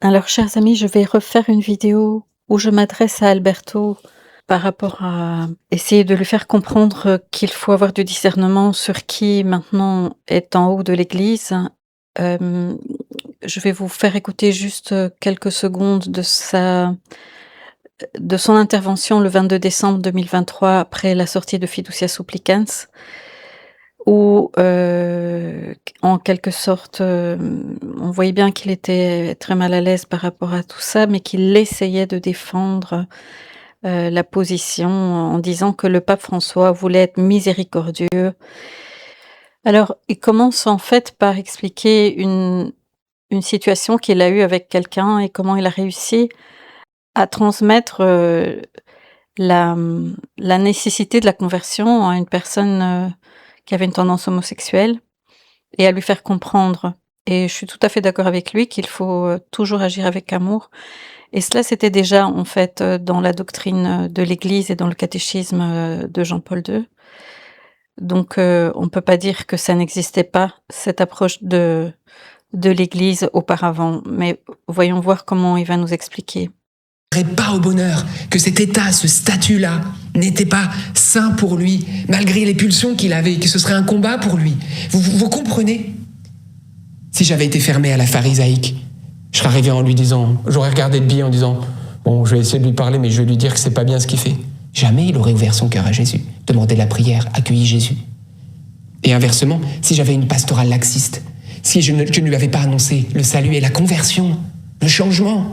Alors, chers amis, je vais refaire une vidéo où je m'adresse à Alberto par rapport à essayer de lui faire comprendre qu'il faut avoir du discernement sur qui maintenant est en haut de l'église. Hem, je vais vous faire écouter juste, quelques secondes de son intervention le 22 décembre 2023 après la sortie de Fiducia Supplicans où, en quelque sorte, on voyait bien qu'il était très mal à l'aise par rapport à tout ça, mais qu'il essayait de défendre, la position en disant que le pape François voulait être miséricordieux. Alors, il commence en fait par expliquer une situation qu'il a eue avec quelqu'un et comment il a réussi à transmettre, la nécessité de la conversion à une personne, qui avait une tendance homosexuelle. Et à lui faire comprendre et je suis tout à fait d'accord avec lui qu'il faut, toujours agir avec amour et cela, c'était déjà, en fait, dans la doctrine, de l'Église et dans le catéchisme, de Jean-Paul II. Donc on peut pas dire que ça n'existait pas, cette approche de l'Église auparavant, mais voyons voir comment il va nous expliquer. Pas au bonheur, que cet état, ce statut-là, n'était pas sain pour lui, malgré les pulsions qu'il avait, que ce serait un combat pour lui. Vous comprenez? Si j'avais été fermé à la pharisaïque, je serais arrivé en lui disant, j'aurais regardé le billet en disant, bon, je vais essayer de lui parler, mais je vais lui dire que c'est pas bien ce qu'il fait. Jamais il aurait ouvert son cœur à Jésus, demandé la prière, accueilli Jésus. Et inversement, si j'avais une pastorale laxiste, si je ne lui avais pas annoncé le salut et la conversion, le changement,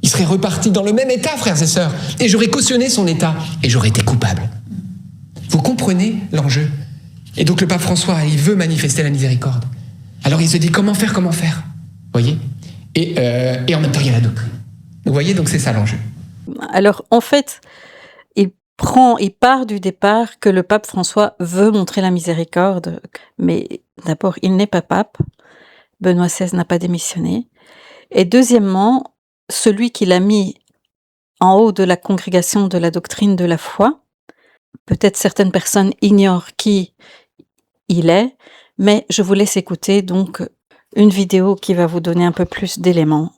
il serait reparti dans le même état, frères et sœurs, et j'aurais cautionné son état, et j'aurais été coupable. Vous comprenez l'enjeu? Et donc le pape François, il veut manifester la miséricorde. Alors il se dit comment faire? Vous voyez? Et en même temps, il y a la doctrine. Vous voyez, donc c'est ça l'enjeu. Alors, en fait, il part du départ que le pape François veut montrer la miséricorde, mais d'abord, il n'est pas pape. Benoît XVI n'a pas démissionné et deuxièmement, celui qui l'a mis en haut de la congrégation de la doctrine de la foi, peut-être certaines personnes ignorent qui il est, mais je vous laisse écouter donc une vidéo qui va vous donner un peu plus d'éléments.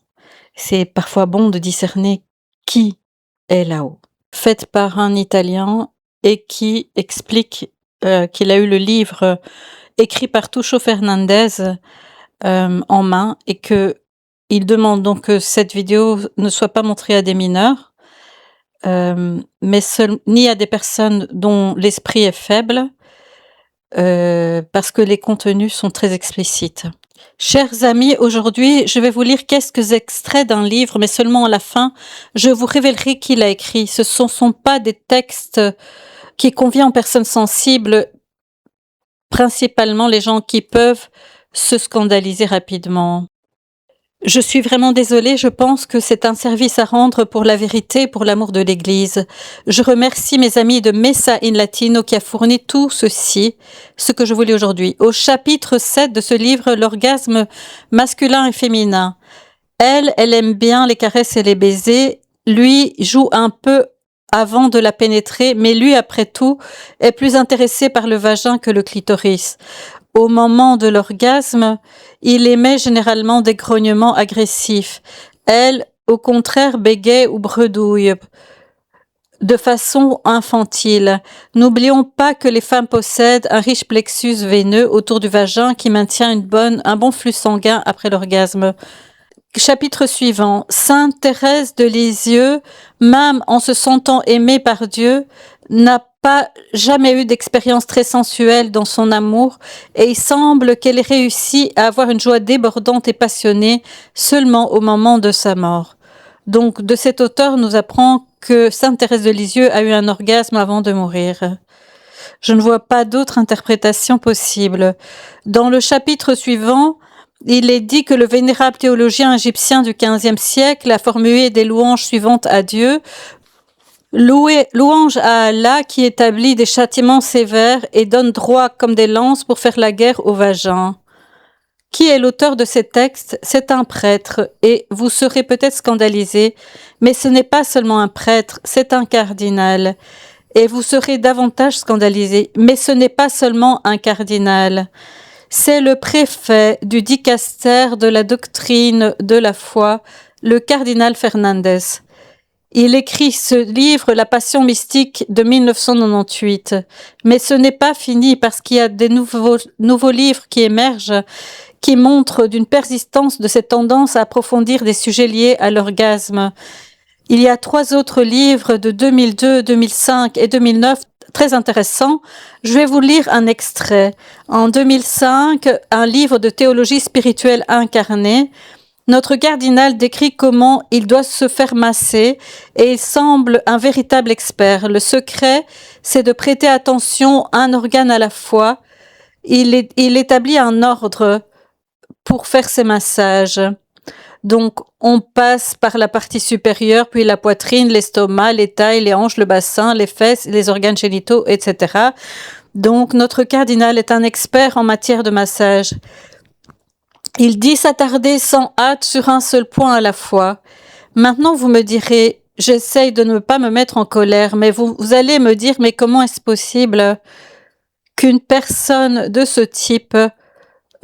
C'est parfois bon de discerner qui est là-haut. Faite par un Italien et qui explique, qu'il a eu le livre, écrit par Tucho Fernandez, en main et qu'il demande donc que cette vidéo ne soit pas montrée à des mineurs, mais ni à des personnes dont l'esprit est faible, parce que les contenus sont très explicites. Chers amis, aujourd'hui, je vais vous lire quelques extraits d'un livre, mais seulement à la fin, je vous révélerai qui l'a écrit. Ce ne sont pas des textes qui conviennent aux personnes sensibles, principalement les gens qui peuvent se scandaliser rapidement. Je suis vraiment désolée, je pense que c'est un service à rendre pour la vérité et pour l'amour de l'Église. Je remercie mes amis de Messa in Latino qui a fourni tout ceci, ce que je vous lis aujourd'hui. Au chapitre 7 de ce livre, l'orgasme masculin et féminin. Elle aime bien les caresses et les baisers. Lui joue un peu avant de la pénétrer, mais lui, après tout, est plus intéressé par le vagin que le clitoris. Au moment de l'orgasme, il émet généralement des grognements agressifs. Elle, au contraire, bégaye ou bredouille de façon infantile. N'oublions pas que les femmes possèdent un riche plexus veineux autour du vagin qui maintient un bon flux sanguin après l'orgasme. Chapitre suivant. Sainte Thérèse de Lisieux, même en se sentant aimée par Dieu, n'a pas jamais eu d'expérience très sensuelle dans son amour et il semble qu'elle ait réussi à avoir une joie débordante et passionnée seulement au moment de sa mort. Donc, de cet auteur, nous apprend que Sainte Thérèse de Lisieux a eu un orgasme avant de mourir. Je ne vois pas d'autre interprétation possible. Dans le chapitre suivant, il est dit que le vénérable théologien égyptien du XVe siècle a formulé des louanges suivantes à Dieu. Louange à Allah qui établit des châtiments sévères et donne droit comme des lances pour faire la guerre au vagin. Qui est l'auteur de ces textes? C'est un prêtre, et vous serez peut-être scandalisés, mais ce n'est pas seulement un prêtre, c'est un cardinal. Et vous serez davantage scandalisés, mais ce n'est pas seulement un cardinal. c'est le préfet du dicaster de la doctrine de la foi, le cardinal Fernandez. Il écrit ce livre, La Passion mystique de 1998. Mais ce n'est pas fini parce qu'il y a des nouveaux livres qui émergent, qui montrent d'une persistance de cette tendance à approfondir des sujets liés à l'orgasme. Il y a 3 autres livres de 2002, 2005 et 2009 très intéressants. Je vais vous lire un extrait. En 2005, un livre de théologie spirituelle incarnée. Notre cardinal décrit comment il doit se faire masser et il semble un véritable expert. Le secret, c'est de prêter attention à un organe à la fois. Il établit un ordre pour faire ces massages. Donc, on passe par la partie supérieure, puis la poitrine, l'estomac, les tailles, les hanches, le bassin, les fesses, les organes génitaux, etc. Donc, notre cardinal est un expert en matière de massage. Il dit s'attarder sans hâte sur un seul point à la fois. Maintenant, vous me direz, j'essaye de ne pas me mettre en colère, mais vous allez me dire, mais comment est-ce possible qu'une personne de ce type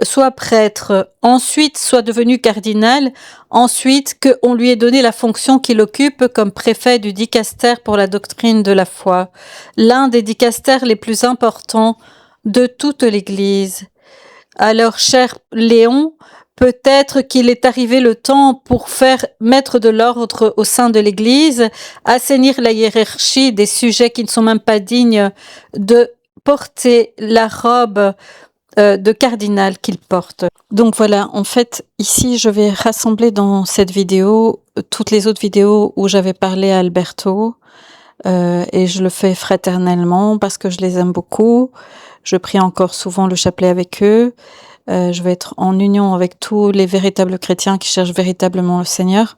soit prêtre, ensuite soit devenu cardinal, ensuite qu'on lui ait donné la fonction qu'il occupe comme préfet du dicaster pour la doctrine de la foi, l'un des dicastères les plus importants de toute l'Église. Alors, cher Léon, peut-être qu'il est arrivé le temps pour faire mettre de l'ordre au sein de l'Église, assainir la hiérarchie des sujets qui ne sont même pas dignes de porter la robe de cardinal qu'il porte. Donc voilà, en fait, ici, je vais rassembler dans cette vidéo toutes les autres vidéos où j'avais parlé à Alberto, et je le fais fraternellement parce que je les aime beaucoup. Je prie encore souvent le chapelet avec eux. Je vais être en union avec tous les véritables chrétiens qui cherchent véritablement le Seigneur.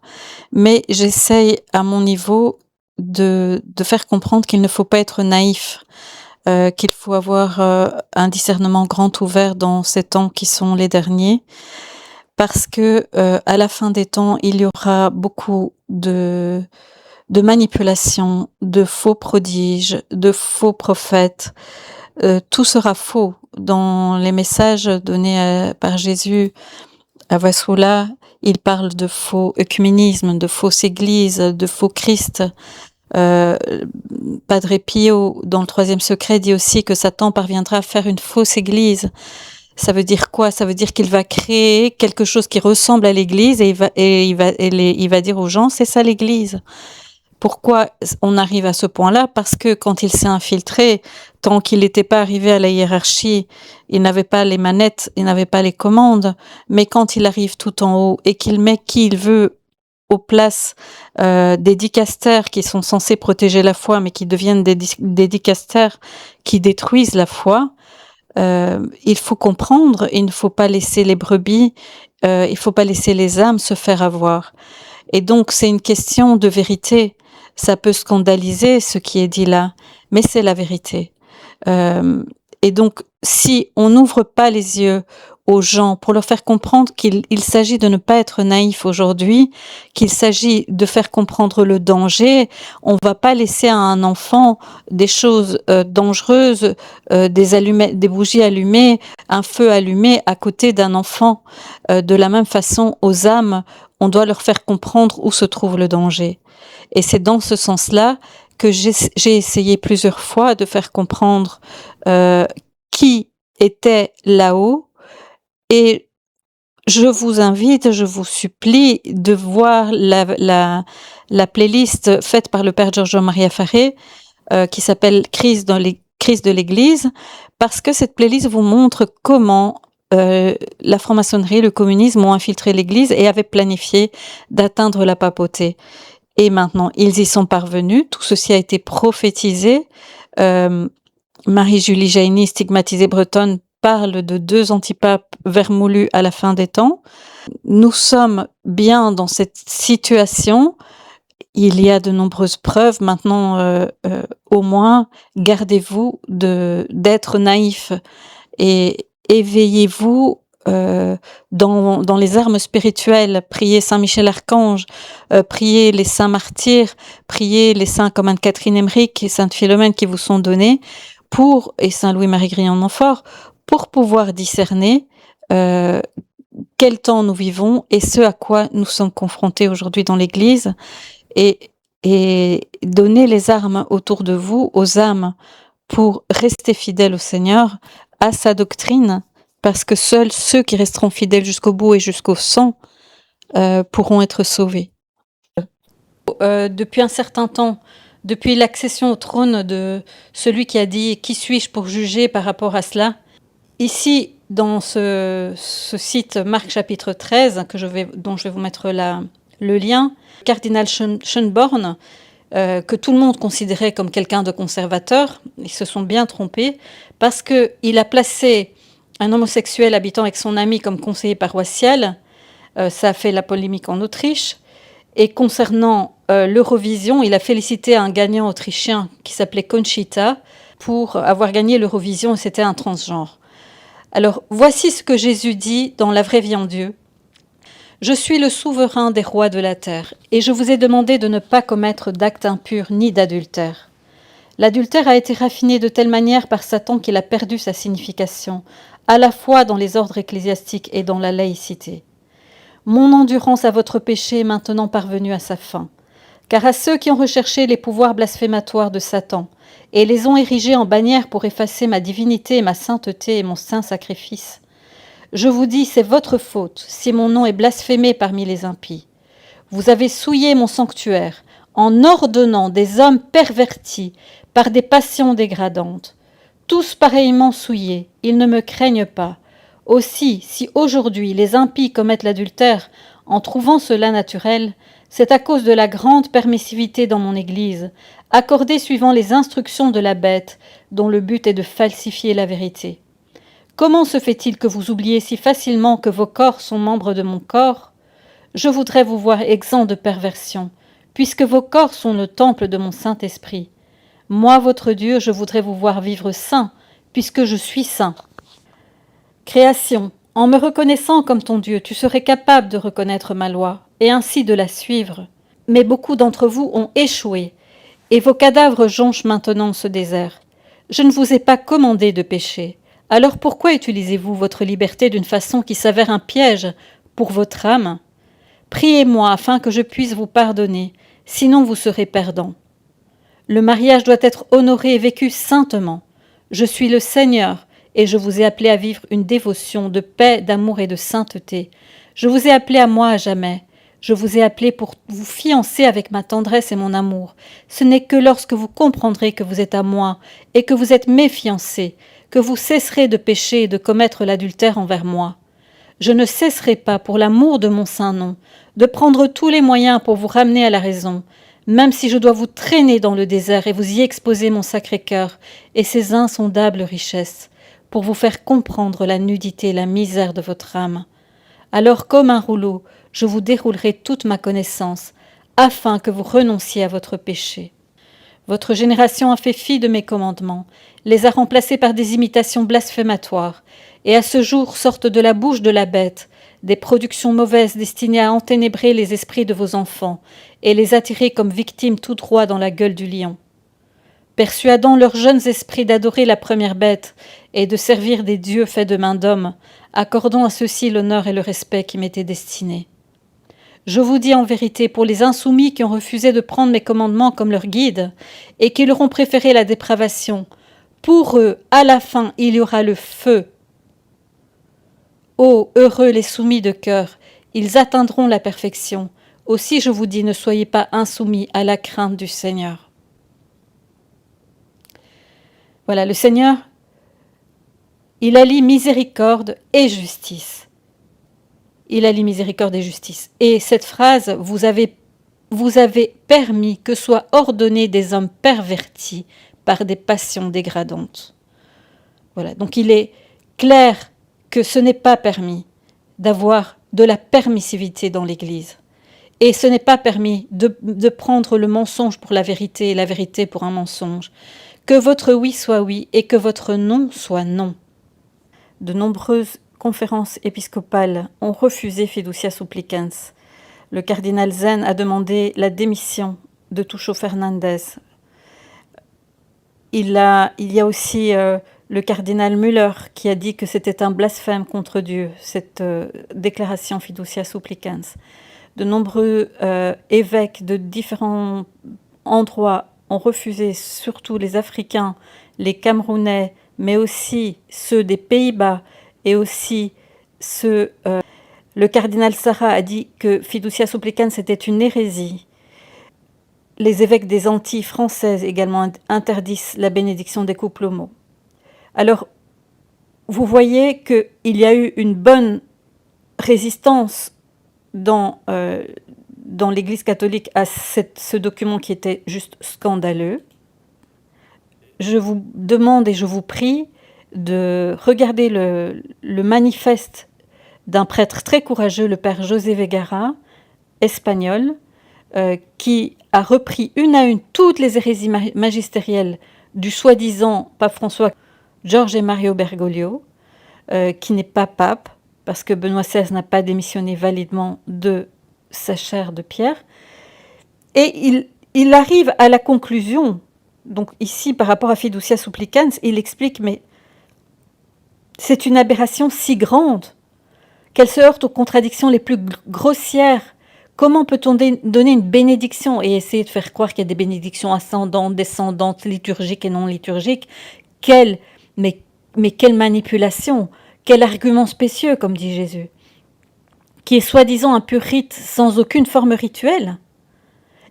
Mais j'essaye à mon niveau de faire comprendre qu'il ne faut pas être naïf, qu'il faut avoir un discernement grand ouvert dans ces temps qui sont les derniers, parce que à la fin des temps, il y aura beaucoup de manipulations, de faux prodiges, de faux prophètes. Tout sera faux. Dans les messages donnés par Jésus à Vassoula, il parle de faux œcuménisme, de fausses églises, de faux Christ. Padre Pio, dans le 3e secret, dit aussi que Satan parviendra à faire une fausse église. Ça veut dire quoi? Ça veut dire qu'il va créer quelque chose qui ressemble à l'église et il va dire aux gens, c'est ça l'église. Pourquoi on arrive à ce point-là? Parce que quand il s'est infiltré, tant qu'il n'était pas arrivé à la hiérarchie, il n'avait pas les manettes, il n'avait pas les commandes, mais quand il arrive tout en haut et qu'il met qui il veut aux places des dicastères qui sont censés protéger la foi, mais qui deviennent des dicastères qui détruisent la foi, il faut comprendre, il ne faut pas laisser les brebis, il ne faut pas laisser les âmes se faire avoir. Et donc, c'est une question de vérité. Ça peut scandaliser ce qui est dit là, mais c'est la vérité. Et donc, si on n'ouvre pas les yeux aux gens pour leur faire comprendre qu'il s'agit de ne pas être naïf aujourd'hui, qu'il s'agit de faire comprendre le danger, on va pas laisser à un enfant des choses dangereuses, des bougies allumées, un feu allumé à côté d'un enfant. De la même façon, aux âmes, on doit leur faire comprendre où se trouve le danger. Et c'est dans ce sens-là que j'ai essayé plusieurs fois de faire comprendre qui était là-haut. Et je vous invite, je vous supplie de voir la playlist faite par le Père Giorgio Maria Faré, qui s'appelle Crise de l'Église, parce que cette playlist vous montre comment la franc-maçonnerie, le communisme ont infiltré l'Église et avaient planifié d'atteindre la papauté. Et maintenant, ils y sont parvenus. Tout ceci a été prophétisé. Marie-Julie Jaini, stigmatisée bretonne, parle de 2 antipapes vermoulus à la fin des temps. Nous sommes bien dans cette situation. Il y a de nombreuses preuves. Maintenant, au moins, gardez-vous d'être naïf et éveillez-vous dans les armes spirituelles. Priez Saint Michel Archange, priez les saints martyrs, priez les saints comme Anne-Catherine Emmerich et Sainte Philomène qui vous sont donnés et Saint Louis-Marie Grignon de Montfort, pour pouvoir discerner, heu, quel temps nous vivons et ce à quoi nous sommes confrontés aujourd'hui dans l'Église et donner les armes autour de vous, aux âmes, pour rester fidèles au Seigneur, à sa doctrine, parce que seuls ceux qui resteront fidèles jusqu'au bout et jusqu'au sang, pourront être sauvés. Depuis un certain temps, depuis l'accession au trône de celui qui a dit: «Qui suis-je pour juger par rapport à cela?» Ici, dans ce site Marc chapitre 13 dont je vais vous mettre le lien, cardinal Schönborn, que tout le monde considérait comme quelqu'un de conservateur, ils se sont bien trompés, parce qu'il a placé un homosexuel habitant avec son ami comme conseiller paroissial. Ça a fait la polémique en Autriche. Et concernant l'Eurovision, il a félicité un gagnant autrichien qui s'appelait Conchita pour avoir gagné l'Eurovision, et c'était un transgenre. Alors, voici ce que Jésus dit dans La vraie vie en Dieu. Je suis le souverain des rois de la terre, et je vous ai demandé de ne pas commettre d'actes impurs ni d'adultère. L'adultère a été raffiné de telle manière par Satan qu'il a perdu sa signification, à la fois dans les ordres ecclésiastiques et dans la laïcité. Mon endurance à votre péché est maintenant parvenue à sa fin. Car à ceux qui ont recherché les pouvoirs blasphématoires de Satan et les ont érigés en bannière pour effacer ma divinité et ma sainteté et mon saint sacrifice, je vous dis, c'est votre faute si mon nom est blasphémé parmi les impies. Vous avez souillé mon sanctuaire en ordonnant des hommes pervertis par des passions dégradantes. Tous pareillement souillés, ils ne me craignent pas. Aussi, si aujourd'hui les impies commettent l'adultère en trouvant cela naturel, c'est à cause de la grande permissivité dans mon Église, accordée suivant les instructions de la bête, dont le but est de falsifier la vérité. Comment se fait-il que vous oubliez si facilement que vos corps sont membres de mon corps ? Je voudrais vous voir exempt de perversion, puisque vos corps sont le temple de mon Saint-Esprit. Moi, votre Dieu, je voudrais vous voir vivre saint, puisque je suis saint. Création, en me reconnaissant comme ton Dieu, tu serais capable de reconnaître ma loi, et ainsi de la suivre. Mais beaucoup d'entre vous ont échoué, et vos cadavres jonchent maintenant ce désert. Je ne vous ai pas commandé de pécher. Alors pourquoi utilisez-vous votre liberté d'une façon qui s'avère un piège pour votre âme ? Priez-moi afin que je puisse vous pardonner, sinon vous serez perdants. Le mariage doit être honoré et vécu saintement. Je suis le Seigneur, et je vous ai appelé à vivre une dévotion de paix, d'amour et de sainteté. Je vous ai appelé à moi à jamais. Je vous ai appelé pour vous fiancer avec ma tendresse et mon amour. Ce n'est que lorsque vous comprendrez que vous êtes à moi et que vous êtes mes fiancés, que vous cesserez de pécher et de commettre l'adultère envers moi. Je ne cesserai pas, pour l'amour de mon saint nom, de prendre tous les moyens pour vous ramener à la raison, même si je dois vous traîner dans le désert et vous y exposer mon sacré cœur et ses insondables richesses, pour vous faire comprendre la nudité et la misère de votre âme. Alors, comme un rouleau, je vous déroulerai toute ma connaissance, afin que vous renonciez à votre péché. Votre génération a fait fi de mes commandements, les a remplacés par des imitations blasphématoires, et à ce jour sortent de la bouche de la bête des productions mauvaises destinées à enténébrer les esprits de vos enfants et les attirer comme victimes tout droit dans la gueule du lion. Persuadant leurs jeunes esprits d'adorer la première bête et de servir des dieux faits de main d'homme, accordons à ceux-ci l'honneur et le respect qui m'étaient destinés. Je vous dis en vérité, pour les insoumis qui ont refusé de prendre mes commandements comme leur guide et qui leur ont préféré la dépravation, pour eux, à la fin, il y aura le feu. Ô heureux les soumis de cœur, ils atteindront la perfection. Aussi je vous dis, ne soyez pas insoumis à la crainte du Seigneur. Voilà, le Seigneur, il allie miséricorde et justice. Il allie miséricorde et justice. Et cette phrase, vous avez permis que soient ordonnés des hommes pervertis par des passions dégradantes. Voilà, donc il est clair que ce n'est pas permis d'avoir de la permissivité dans l'Église. Et ce n'est pas permis de prendre le mensonge pour la vérité et la vérité pour un mensonge. Que votre oui soit oui et que votre non soit non. De nombreuses conférences épiscopales ont refusé Fiducia Supplicans. Le cardinal Zen a demandé la démission de Tucho Fernandez. Il y a aussi le cardinal Müller qui a dit que c'était un blasphème contre Dieu, cette déclaration fiducia supplicans. De nombreux évêques de différents endroits ont refusé, surtout les Africains, les Camerounais, mais aussi ceux des Pays-Bas et aussi ceux... le cardinal Sarah a dit que fiducia supplicans c'était une hérésie. Les évêques des Antilles françaises également interdisent la bénédiction des couples homo. Alors, vous voyez qu'il y a eu une bonne résistance dans l'Église catholique à ce document qui était juste scandaleux. Je vous demande et je vous prie de regarder le manifeste d'un prêtre très courageux, le père José Vegara, espagnol, qui a repris une à une toutes les hérésies magistérielles du soi-disant pape François, Jorge Mario Bergoglio, qui n'est pas pape, parce que Benoît XVI n'a pas démissionné validement de sa chaire de Pierre. Et il arrive à la conclusion, donc ici par rapport à Fiducia Supplicans, il explique, mais c'est une aberration si grande qu'elle se heurte aux contradictions les plus grossières. Comment peut-on donner une bénédiction et essayer de faire croire qu'il y a des bénédictions ascendantes, descendantes, liturgiques et non liturgiques? Mais quelle manipulation, quel argument spécieux, comme dit Jésus, qui est soi-disant un pur rite sans aucune forme rituelle.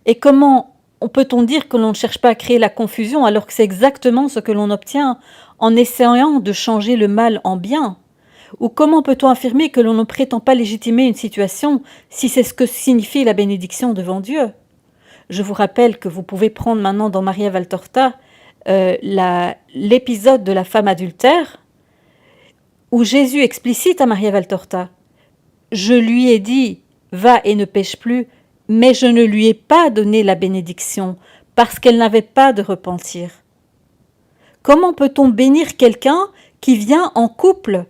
Et comment peut-on dire que l'on ne cherche pas à créer la confusion alors que c'est exactement ce que l'on obtient en essayant de changer le mal en bien? Ou comment peut-on affirmer que l'on ne prétend pas légitimer une situation si c'est ce que signifie la bénédiction devant Dieu? Je vous rappelle que vous pouvez prendre maintenant dans Maria Valtorta l'épisode de la femme adultère où Jésus explicite à Maria Valtorta « Je lui ai dit, va et ne pêche plus, mais je ne lui ai pas donné la bénédiction parce qu'elle n'avait pas de repentir. » Comment peut-on bénir quelqu'un qui vient en couple,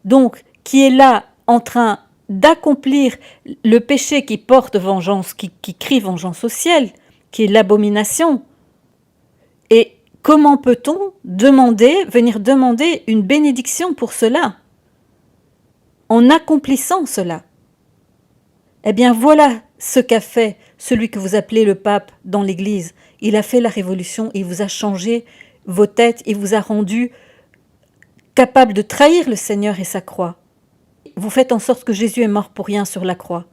donc qui est là en train d'accomplir le péché qui porte vengeance, qui crie vengeance au ciel, qui est l'abomination? Et comment peut-on venir demander une bénédiction pour cela, en accomplissant cela? Eh bien voilà ce qu'a fait celui que vous appelez le pape dans l'Église. Il a fait la révolution, il vous a changé vos têtes, il vous a rendu capable de trahir le Seigneur et sa croix. Vous faites en sorte que Jésus est mort pour rien sur la croix.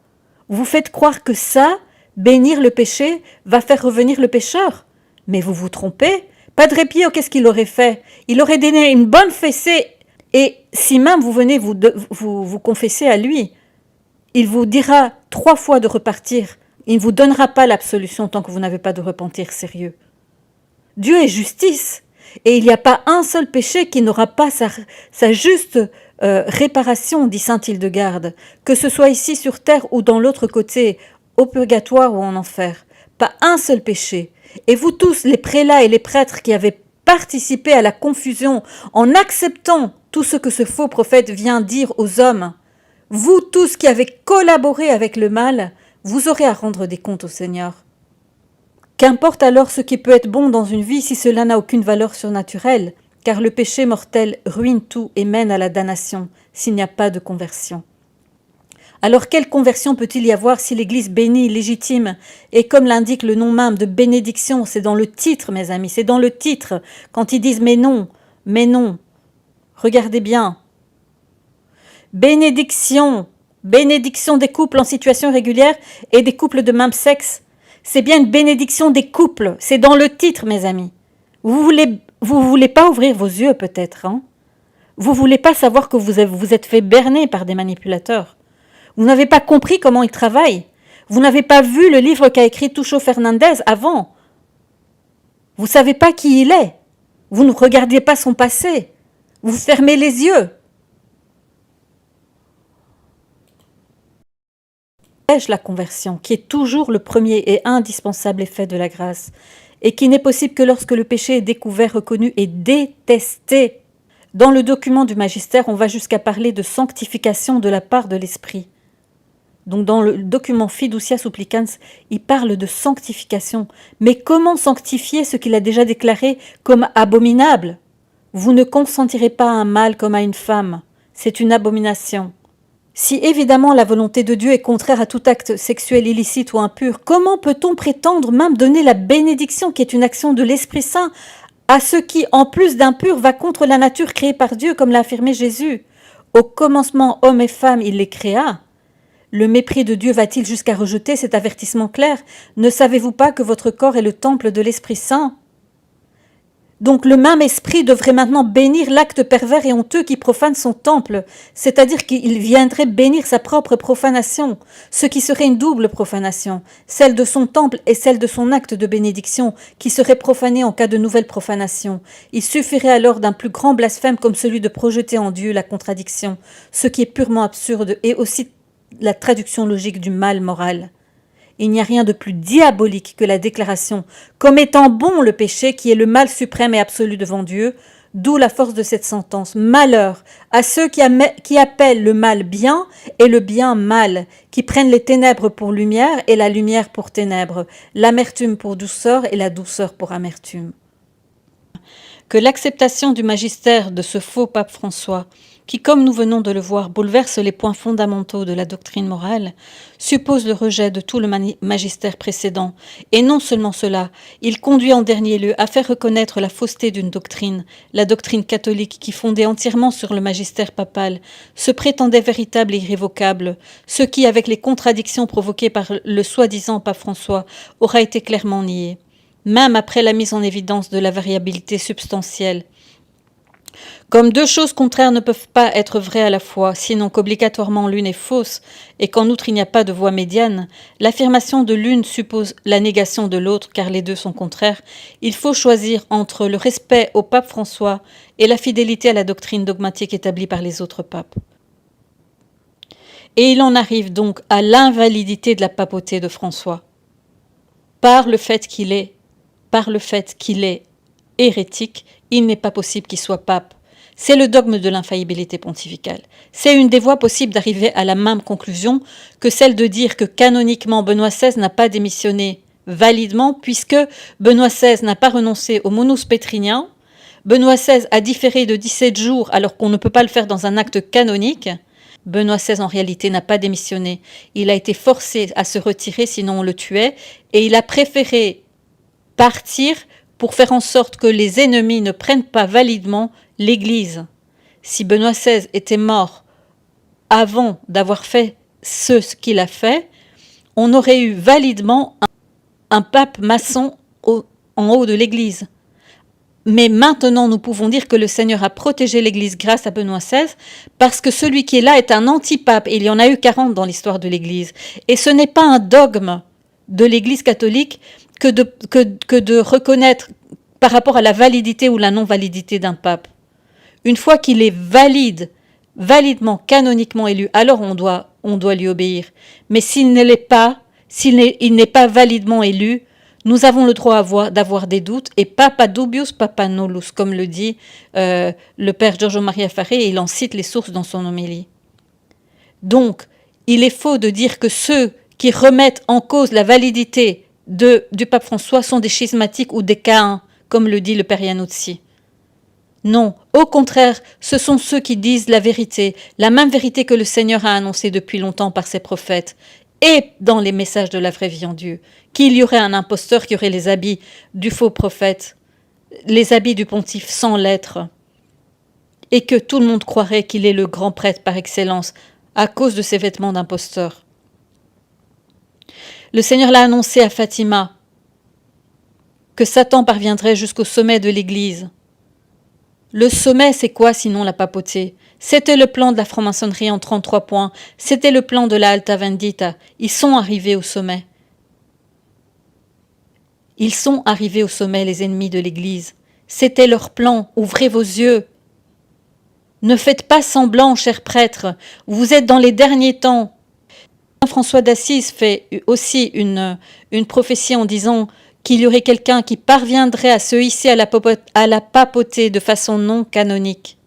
Vous faites croire que ça, bénir le péché, va faire revenir le pécheur. Mais vous vous trompez. Padre Pio, qu'est-ce qu'il aurait fait? Il aurait donné une bonne fessée. Et si même vous venez vous confesser à lui, il vous dira 3 fois de repartir. Il ne vous donnera pas l'absolution tant que vous n'avez pas de repentir sérieux. Dieu est justice. Et il n'y a pas un seul péché qui n'aura pas sa juste réparation, dit saint Hildegarde, que ce soit ici sur terre ou dans l'autre côté, au purgatoire ou en enfer. Pas un seul péché. Et vous tous, les prélats et les prêtres qui avez participé à la confusion en acceptant tout ce que ce faux prophète vient dire aux hommes, vous tous qui avez collaboré avec le mal, vous aurez à rendre des comptes au Seigneur. Qu'importe alors ce qui peut être bon dans une vie si cela n'a aucune valeur surnaturelle, car le péché mortel ruine tout et mène à la damnation s'il n'y a pas de conversion. Alors quelle conversion peut-il y avoir si l'Église bénit, légitime, et comme l'indique le nom même de bénédiction, c'est dans le titre mes amis, c'est dans le titre, quand ils disent mais non, regardez bien. Bénédiction des couples en situation régulière et des couples de même sexe. C'est bien une bénédiction des couples. C'est dans le titre, mes amis. Vous voulez pas ouvrir vos yeux, peut-être. Hein? Vous voulez pas savoir que vous êtes fait berner par des manipulateurs. Vous n'avez pas compris comment ils travaillent. Vous n'avez pas vu le livre qu'a écrit Tucho Fernandez avant. Vous savez pas qui il est. Vous ne regardiez pas son passé. Vous fermez les yeux. La conversion, qui est toujours le premier et indispensable effet de la grâce, et qui n'est possible que lorsque le péché est découvert, reconnu et détesté. Dans le document du magistère, on va jusqu'à parler de sanctification de la part de l'esprit. Donc dans le document Fiducia Supplicans, il parle de sanctification. Mais comment sanctifier ce qu'il a déjà déclaré comme abominable? Vous ne consentirez pas à un mâle comme à une femme. C'est une abomination. Si évidemment la volonté de Dieu est contraire à tout acte sexuel illicite ou impur, comment peut-on prétendre même donner la bénédiction qui est une action de l'Esprit Saint à ce qui, en plus d'impur, va contre la nature créée par Dieu, comme l'a affirmé Jésus? Au commencement, hommes et femmes, il les créa. Le mépris de Dieu va-t-il jusqu'à rejeter cet avertissement clair? Ne savez-vous pas que votre corps est le temple de l'Esprit Saint? Donc le même esprit devrait maintenant bénir l'acte pervers et honteux qui profane son temple, c'est-à-dire qu'il viendrait bénir sa propre profanation, ce qui serait une double profanation, celle de son temple et celle de son acte de bénédiction, qui serait profané en cas de nouvelle profanation. Il suffirait alors d'un plus grand blasphème comme celui de projeter en Dieu la contradiction, ce qui est purement absurde et aussi la traduction logique du mal moral. Il n'y a rien de plus diabolique que la déclaration comme étant bon le péché qui est le mal suprême et absolu devant Dieu, d'où la force de cette sentence. Malheur à ceux qui appellent le mal bien et le bien mal, qui prennent les ténèbres pour lumière et la lumière pour ténèbres, l'amertume pour douceur et la douceur pour amertume. Que l'acceptation du magistère de ce faux pape François, qui, comme nous venons de le voir, bouleverse les points fondamentaux de la doctrine morale, suppose le rejet de tout le magistère précédent. Et non seulement cela, il conduit en dernier lieu à faire reconnaître la fausseté d'une doctrine, la doctrine catholique qui, fondée entièrement sur le magistère papal, se prétendait véritable et irrévocable, ce qui, avec les contradictions provoquées par le soi-disant pape François, aura été clairement nié. Même après la mise en évidence de la variabilité substantielle. Comme deux choses contraires ne peuvent pas être vraies à la fois, sinon qu'obligatoirement l'une est fausse, et qu'en outre il n'y a pas de voie médiane, l'affirmation de l'une suppose la négation de l'autre, car les deux sont contraires, il faut choisir entre le respect au pape François et la fidélité à la doctrine dogmatique établie par les autres papes. Et il en arrive donc à l'invalidité de la papauté de François, par le fait qu'il est hérétique, il n'est pas possible qu'il soit pape. C'est le dogme de l'infaillibilité pontificale. C'est une des voies possibles d'arriver à la même conclusion que celle de dire que canoniquement Benoît XVI n'a pas démissionné validement puisque Benoît XVI n'a pas renoncé au monus pétrinien. Benoît XVI a différé de 17 jours alors qu'on ne peut pas le faire dans un acte canonique. Benoît XVI en réalité n'a pas démissionné. Il a été forcé à se retirer sinon on le tuait et il a préféré partir pour faire en sorte que les ennemis ne prennent pas validement l'Église. Si Benoît XVI était mort avant d'avoir fait ce qu'il a fait, on aurait eu validement un pape maçon en haut de l'Église. Mais maintenant, nous pouvons dire que le Seigneur a protégé l'Église grâce à Benoît XVI, parce que celui qui est là est un antipape, et il y en a eu 40 dans l'histoire de l'Église. Et ce n'est pas un dogme de l'Église catholique que de reconnaître par rapport à la validité ou la non-validité d'un pape. Une fois qu'il est validement, canoniquement élu, alors on doit lui obéir. Mais s'il ne l'est pas, il n'est pas validement élu, nous avons le droit d'avoir des doutes, et papa dubius, papa nullus, comme le dit le père Giorgio Maria Faré, et il en cite les sources dans son homélie. Donc, il est faux de dire que ceux qui remettent en cause la validité du pape François sont des schismatiques ou des caïns, comme le dit le père Iannuzzi. Non, au contraire, ce sont ceux qui disent la vérité, la même vérité que le Seigneur a annoncée depuis longtemps par ses prophètes, et dans les messages de la vraie vie en Dieu, qu'il y aurait un imposteur qui aurait les habits du faux prophète, les habits du pontife sans l'être, et que tout le monde croirait qu'il est le grand prêtre par excellence à cause de ses vêtements d'imposteur. Le Seigneur l'a annoncé à Fatima, que Satan parviendrait jusqu'au sommet de l'Église. Le sommet, c'est quoi sinon la papauté? C'était le plan de la franc-maçonnerie en 33 points, c'était le plan de la Alta Vendita. Ils sont arrivés au sommet. Ils sont arrivés au sommet, les ennemis de l'Église. C'était leur plan, ouvrez vos yeux. Ne faites pas semblant, chers prêtres, vous êtes dans les derniers temps. François d'Assise fait aussi une prophétie en disant qu'il y aurait quelqu'un qui parviendrait à se hisser à la papauté de façon non canonique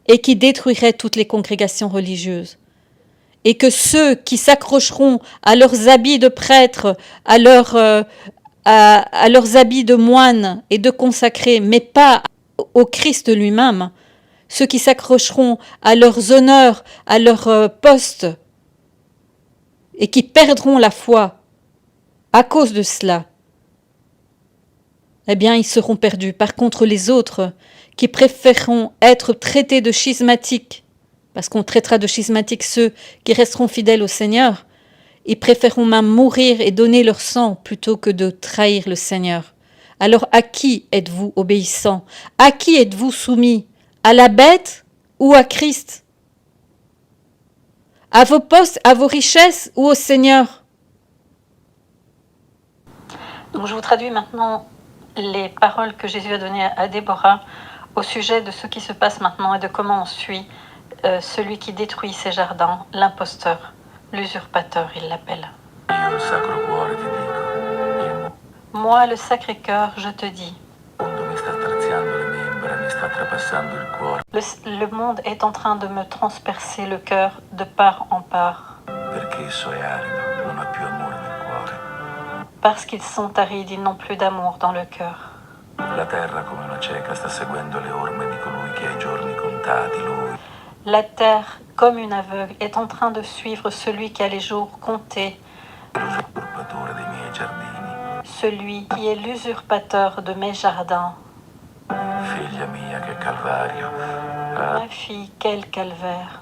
et qui détruirait toutes les congrégations religieuses. Et que ceux qui s'accrocheront à leurs habits de prêtres, à leurs habits de moines et de consacrés, mais pas au Christ lui-même, ceux qui s'accrocheront à leurs honneurs, à leurs postes, et qui perdront la foi à cause de cela, eh bien, ils seront perdus. Par contre, les autres, qui préféreront être traités de schismatiques, parce qu'on traitera de schismatiques ceux qui resteront fidèles au Seigneur, ils préféreront même mourir et donner leur sang plutôt que de trahir le Seigneur. Alors, à qui êtes-vous obéissant? À qui êtes-vous soumis? À la bête ou à Christ? À vos postes, à vos richesses ou au Seigneur? Donc, je vous traduis maintenant les paroles que Jésus a données à Déborah au sujet de ce qui se passe maintenant et de comment on suit celui qui détruit ses jardins, l'imposteur, l'usurpateur, il l'appelle. Moi, le Sacré-Cœur, je te dis. Le monde est en train de me transpercer le cœur de part en part. Parce qu'ils sont arides, ils n'ont plus d'amour dans le cœur. La terre, comme une aveugle, est en train de suivre celui qui a les jours comptés, celui qui est l'usurpateur de mes jardins. Ma fille, quel calvaire!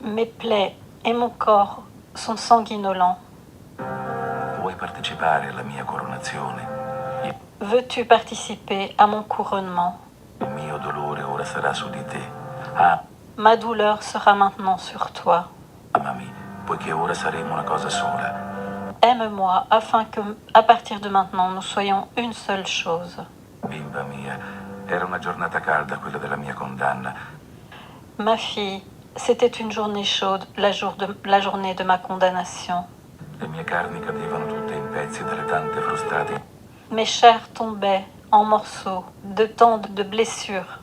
Mes plaies et mon corps sont sanguinolents. Veux-tu participer à mon couronnement? Ma douleur sera maintenant sur toi. Aime-moi afin que, à partir de maintenant, nous soyons une seule chose. Ma fille, c'était une journée chaude, la journée de ma condamnation. Mes chairs tombaient en morceaux de tant de blessures.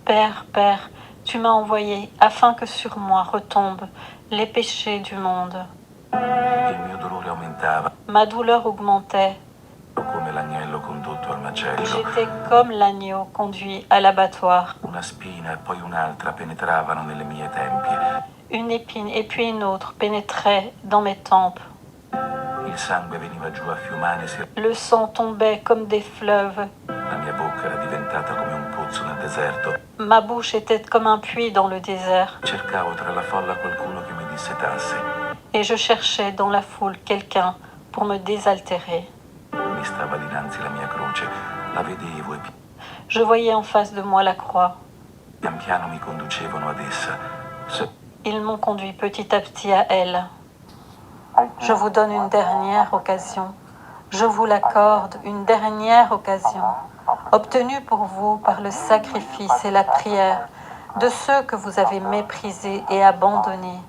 Père, Père, tu m'as envoyé afin que sur moi retombent les péchés du monde. Ma douleur augmentait. J'étais comme l'agneau conduit à l'abattoir. Une épine et puis une autre pénétraient dans mes tempes. Le sang tombait comme des fleuves. Ma bouche était comme un puits dans le désert. Et je cherchais dans la foule quelqu'un pour me désaltérer. Je voyais en face de moi la croix. Ils m'ont conduit petit à petit à elle. Je vous donne une dernière occasion. Je vous l'accorde, une dernière occasion, obtenue pour vous par le sacrifice et la prière de ceux que vous avez méprisés et abandonnés,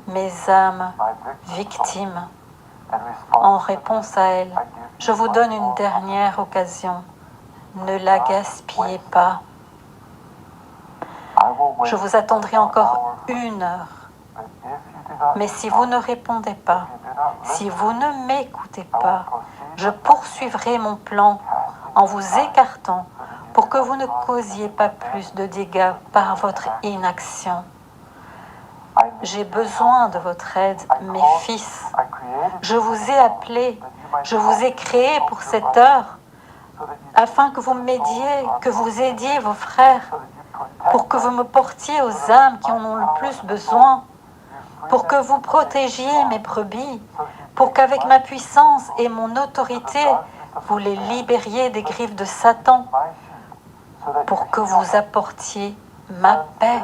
mes âmes victimes. En réponse à elle, je vous donne une dernière occasion. Ne la gaspillez pas. Je vous attendrai encore 1 heure. Mais si vous ne répondez pas, si vous ne m'écoutez pas, je poursuivrai mon plan en vous écartant pour que vous ne causiez pas plus de dégâts par votre inaction. J'ai besoin de votre aide, mes fils. Je vous ai appelés, je vous ai créés pour cette heure, afin que vous m'aidiez, que vous aidiez vos frères, pour que vous me portiez aux âmes qui en ont le plus besoin, pour que vous protégiez mes brebis, pour qu'avec ma puissance et mon autorité, vous les libériez des griffes de Satan, pour que vous apportiez ma paix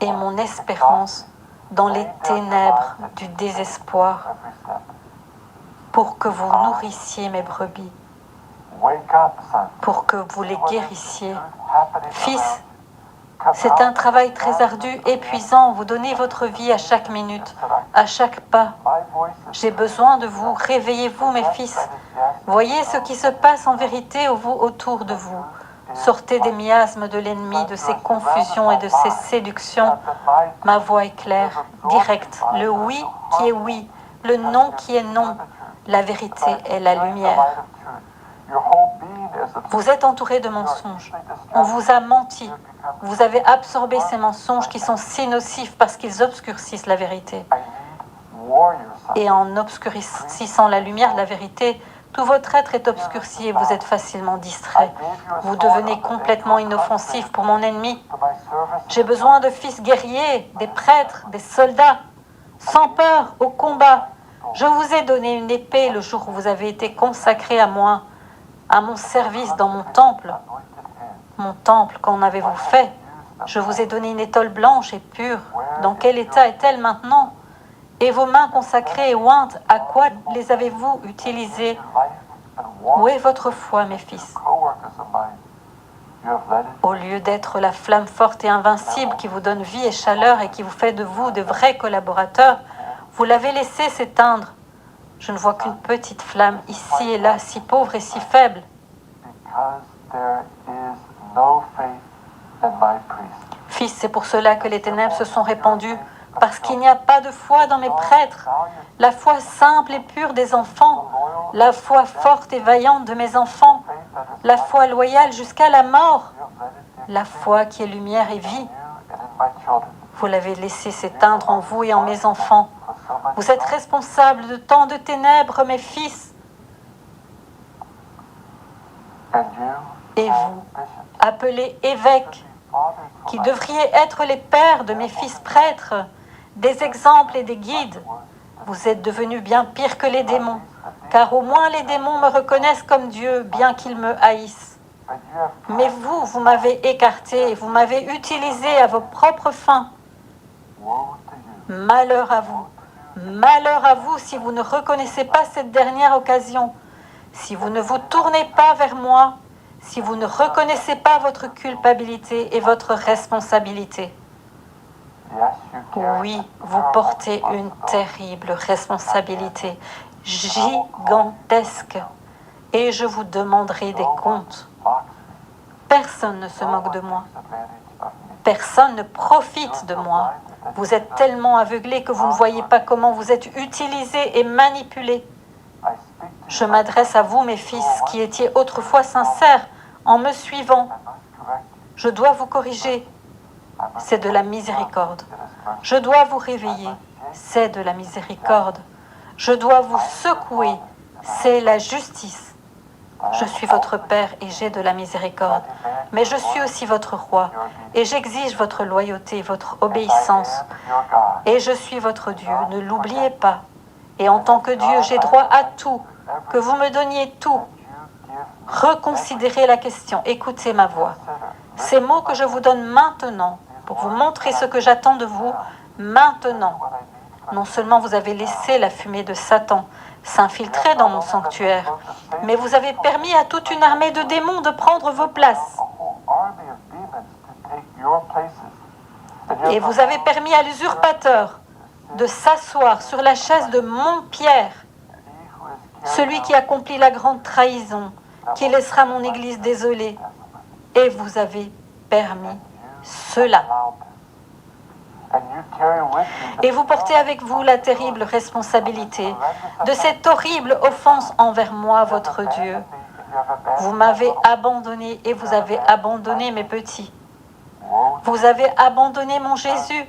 et mon espérance dans les ténèbres du désespoir, pour que vous nourrissiez mes brebis, pour que vous les guérissiez. Fils, c'est un travail très ardu, épuisant. Vous donnez votre vie à chaque minute, à chaque pas. J'ai besoin de vous. Réveillez-vous, mes fils. Voyez ce qui se passe en vérité autour de vous. Sortez des miasmes de l'ennemi, de ses confusions et de ses séductions. Ma voix est claire, directe. Le oui qui est oui, le non qui est non. La vérité est la lumière. Vous êtes entouré de mensonges. On vous a menti. Vous avez absorbé ces mensonges qui sont si nocifs parce qu'ils obscurcissent la vérité. Et en obscurcissant la lumière de la vérité, tout votre être est obscurci et vous êtes facilement distrait. Vous devenez complètement inoffensif pour mon ennemi. J'ai besoin de fils guerriers, des prêtres, des soldats, sans peur, au combat. Je vous ai donné une épée le jour où vous avez été consacré à moi, à mon service dans mon temple. Mon temple, qu'en avez-vous fait? Je vous ai donné une étole blanche et pure. Dans quel état est-elle maintenant? Et vos mains consacrées et ointes, à quoi les avez-vous utilisées? Où est votre foi, mes fils? Au lieu d'être la flamme forte et invincible qui vous donne vie et chaleur et qui vous fait de vous de vrais collaborateurs, vous l'avez laissé s'éteindre. Je ne vois qu'une petite flamme ici et là, si pauvre et si faible. Fils, c'est pour cela que les ténèbres se sont répandues, parce qu'il n'y a pas de foi dans mes prêtres, la foi simple et pure des enfants, la foi forte et vaillante de mes enfants, la foi loyale jusqu'à la mort, la foi qui est lumière et vie. Vous l'avez laissé s'éteindre en vous et en mes enfants. Vous êtes responsables de tant de ténèbres, mes fils. Et vous, appelés évêques, qui devriez être les pères de mes fils prêtres, des exemples et des guides, vous êtes devenus bien pires que les démons, car au moins les démons me reconnaissent comme Dieu, bien qu'ils me haïssent. Mais vous, vous m'avez écarté, vous m'avez utilisé à vos propres fins. Malheur à vous. Malheur à vous si vous ne reconnaissez pas cette dernière occasion, si vous ne vous tournez pas vers moi, si vous ne reconnaissez pas votre culpabilité et votre responsabilité. Oui, vous portez une terrible responsabilité, gigantesque, et je vous demanderai des comptes. Personne ne se moque de moi. Personne ne profite de moi. Vous êtes tellement aveuglés que vous ne voyez pas comment vous êtes utilisés et manipulés. Je m'adresse à vous, mes fils, qui étiez autrefois sincères en me suivant. Je dois vous corriger. C'est de la miséricorde. Je dois vous réveiller. C'est de la miséricorde. Je dois vous secouer. C'est la justice. Je suis votre Père et j'ai de la miséricorde. Mais je suis aussi votre roi et j'exige votre loyauté, votre obéissance. Et je suis votre Dieu, ne l'oubliez pas. Et en tant que Dieu, j'ai droit à tout, que vous me donniez tout. Reconsidérez la question, écoutez ma voix. Ces mots que je vous donne maintenant, pour vous montrer ce que j'attends de vous, maintenant. Non seulement vous avez laissé la fumée de Satan s'infiltrer dans mon sanctuaire, mais vous avez permis à toute une armée de démons de prendre vos places. Et vous avez permis à l'usurpateur de s'asseoir sur la chaise de mon Pierre, celui qui accomplit la grande trahison, qui laissera mon Église désolée. Et vous avez permis cela. Et vous portez avec vous la terrible responsabilité de cette horrible offense envers moi, votre Dieu. Vous m'avez abandonné et vous avez abandonné mes petits. Vous avez abandonné mon Jésus.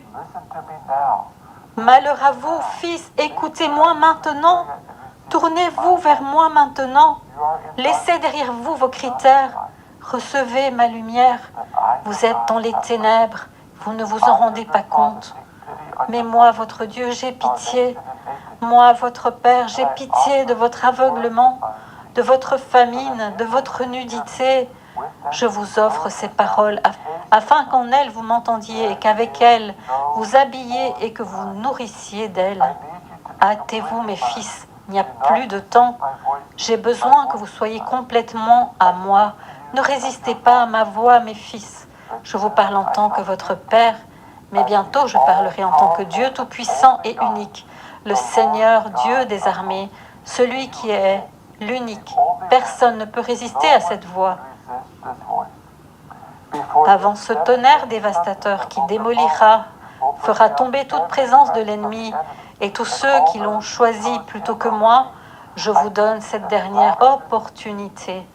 Malheur à vous, fils, écoutez-moi maintenant. Tournez-vous vers moi maintenant. Laissez derrière vous vos critères. Recevez ma lumière. Vous êtes dans les ténèbres. Vous ne vous en rendez pas compte. Mais moi, votre Dieu, j'ai pitié. Moi, votre Père, j'ai pitié de votre aveuglement, de votre famine, de votre nudité. Je vous offre ces paroles afin qu'en elles vous m'entendiez et qu'avec elles vous habilliez et que vous nourrissiez d'elles. Hâtez-vous, mes fils, il n'y a plus de temps. J'ai besoin que vous soyez complètement à moi. Ne résistez pas à ma voix, mes fils. Je vous parle en tant que votre Père, mais bientôt je parlerai en tant que Dieu tout-puissant et unique, le Seigneur Dieu des armées, celui qui est l'unique. Personne ne peut résister à cette voix. Avant ce tonnerre dévastateur qui démolira, fera tomber toute présence de l'ennemi et tous ceux qui l'ont choisi plutôt que moi, je vous donne cette dernière opportunité.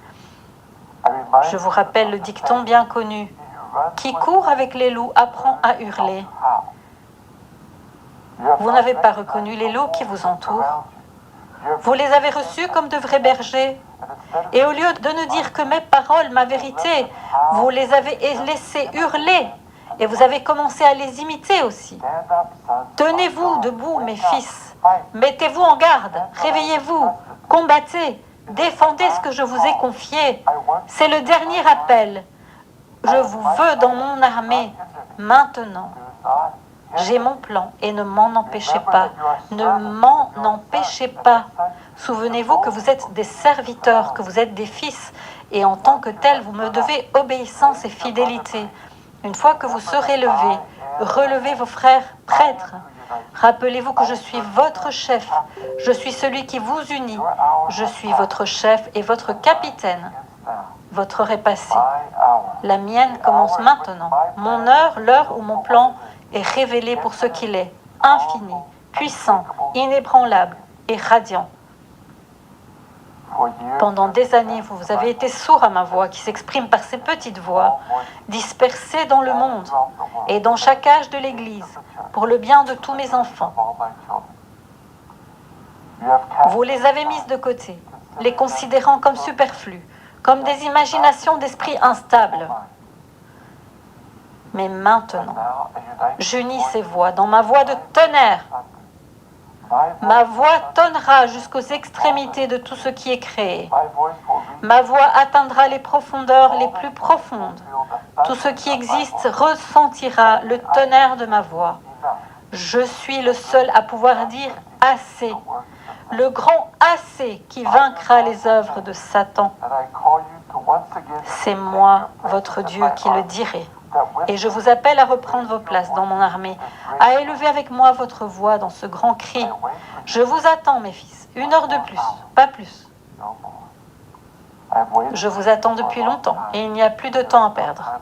Je vous rappelle le dicton bien connu. Qui court avec les loups apprend à hurler. Vous n'avez pas reconnu les loups qui vous entourent. Vous les avez reçus comme de vrais bergers. Et au lieu de ne dire que mes paroles, ma vérité, vous les avez laissés hurler. Et vous avez commencé à les imiter aussi. Tenez-vous debout, mes fils. Mettez-vous en garde. Réveillez-vous. Combattez. Défendez ce que je vous ai confié. C'est le dernier appel. Je vous veux dans mon armée. Maintenant. J'ai mon plan et ne m'en empêchez pas. Ne m'en empêchez pas. Souvenez-vous que vous êtes des serviteurs, que vous êtes des fils. Et en tant que tels, vous me devez obéissance et fidélité. Une fois que vous serez levés, relevez vos frères prêtres. Rappelez-vous que je suis votre chef. Je suis celui qui vous unit. Je suis votre chef et votre capitaine. Votre heure est passée. La mienne commence maintenant. Mon heure, l'heure où mon plan est révélé pour ce qu'il est, infini, puissant, inébranlable et radiant. Pendant des années, vous avez été sourds à ma voix qui s'exprime par ces petites voix, dispersées dans le monde et dans chaque âge de l'Église, pour le bien de tous mes enfants. Vous les avez mises de côté, les considérant comme superflus, comme des imaginations d'esprit instables. Mais maintenant, j'unis ces voix dans ma voix de tonnerre. Ma voix tonnera jusqu'aux extrémités de tout ce qui est créé. Ma voix atteindra les profondeurs les plus profondes. Tout ce qui existe ressentira le tonnerre de ma voix. Je suis le seul à pouvoir dire assez. Le grand assez qui vaincra les œuvres de Satan. C'est moi, votre Dieu, qui le dirai. Et je vous appelle à reprendre vos places dans mon armée, à élever avec moi votre voix dans ce grand cri. Je vous attends, mes fils, 1 heure de plus, pas plus. Je vous attends depuis longtemps et il n'y a plus de temps à perdre.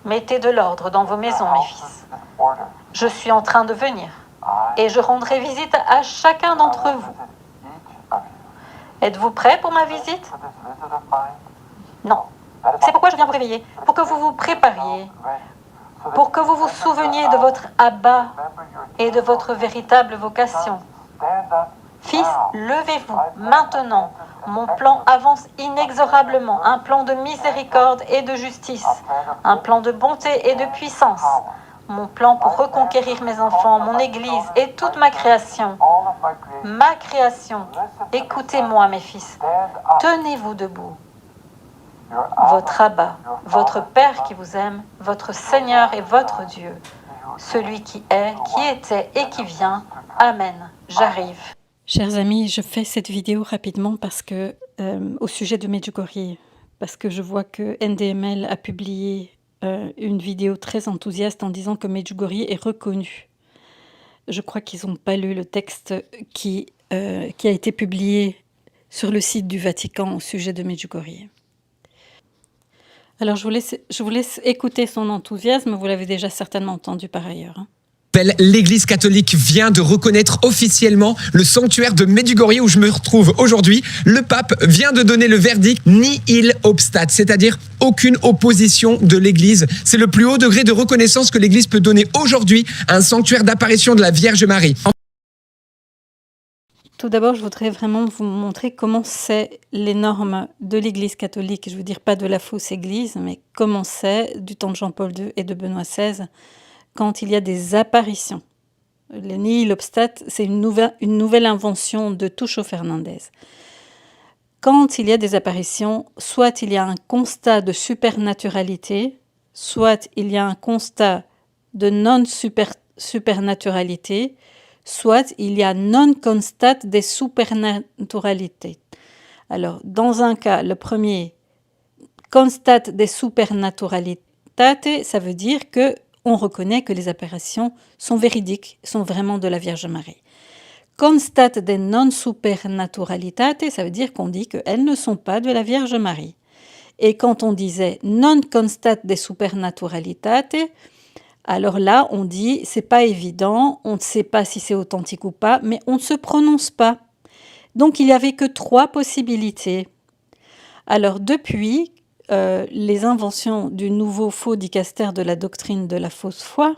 Mettez de l'ordre dans vos maisons, mes fils. Je suis en train de venir et je rendrai visite à chacun d'entre vous. Êtes-vous prêts pour ma visite? Non. C'est pourquoi je viens vous réveiller, pour que vous vous prépariez, pour que vous vous souveniez de votre Abba et de votre véritable vocation. Fils, levez-vous maintenant. Mon plan avance inexorablement, un plan de miséricorde et de justice, un plan de bonté et de puissance. Mon plan pour reconquérir mes enfants, mon Église et toute ma création. Ma création. Écoutez-moi, mes fils. Tenez-vous debout. Votre Abba, votre Père qui vous aime, votre Seigneur et votre Dieu, celui qui est, qui était et qui vient. Amen. J'arrive. Chers amis, je fais cette vidéo rapidement parce que, au sujet de Medjugorje, parce que je vois que NDML a publié une vidéo très enthousiaste en disant que Medjugorje est reconnu. Je crois qu'ils n'ont pas lu le texte qui a été publié sur le site du Vatican au sujet de Medjugorje. Alors je vous laisse écouter son enthousiasme, vous l'avez déjà certainement entendu par ailleurs. Hein. L'Église catholique vient de reconnaître officiellement le sanctuaire de Medjugorje où je me retrouve aujourd'hui. Le pape vient de donner le verdict nihil obstat, c'est-à-dire aucune opposition de l'Église. C'est le plus haut degré de reconnaissance que l'Église peut donner aujourd'hui à un sanctuaire d'apparition de la Vierge Marie. Tout d'abord, je voudrais vraiment vous montrer comment c'est les normes de l'Église catholique. Je veux dire pas de la fausse Église, mais comment c'est du temps de Jean-Paul II et de Benoît XVI quand il y a des apparitions. Le nihil obstat, c'est une nouvelle invention de Tucho Fernandez. Quand il y a des apparitions, soit il y a un constat de supernaturalité, soit il y a un constat de non-supernaturalité, soit il y a non-constat des supernaturalités. Alors, dans un cas, le premier, constat des supernaturalités, ça veut dire que on reconnaît que les apparitions sont véridiques, sont vraiment de la Vierge Marie. Constat des non supernaturalités, ça veut dire qu'on dit qu'elles ne sont pas de la Vierge Marie. Et quand on disait non constat de supernaturalitate, alors là, on dit c'est pas évident, on ne sait pas si c'est authentique ou pas, mais on ne se prononce pas. Donc il n'y avait que 3 possibilités. Alors depuis les inventions du nouveau faux dicaster de la doctrine de la fausse foi,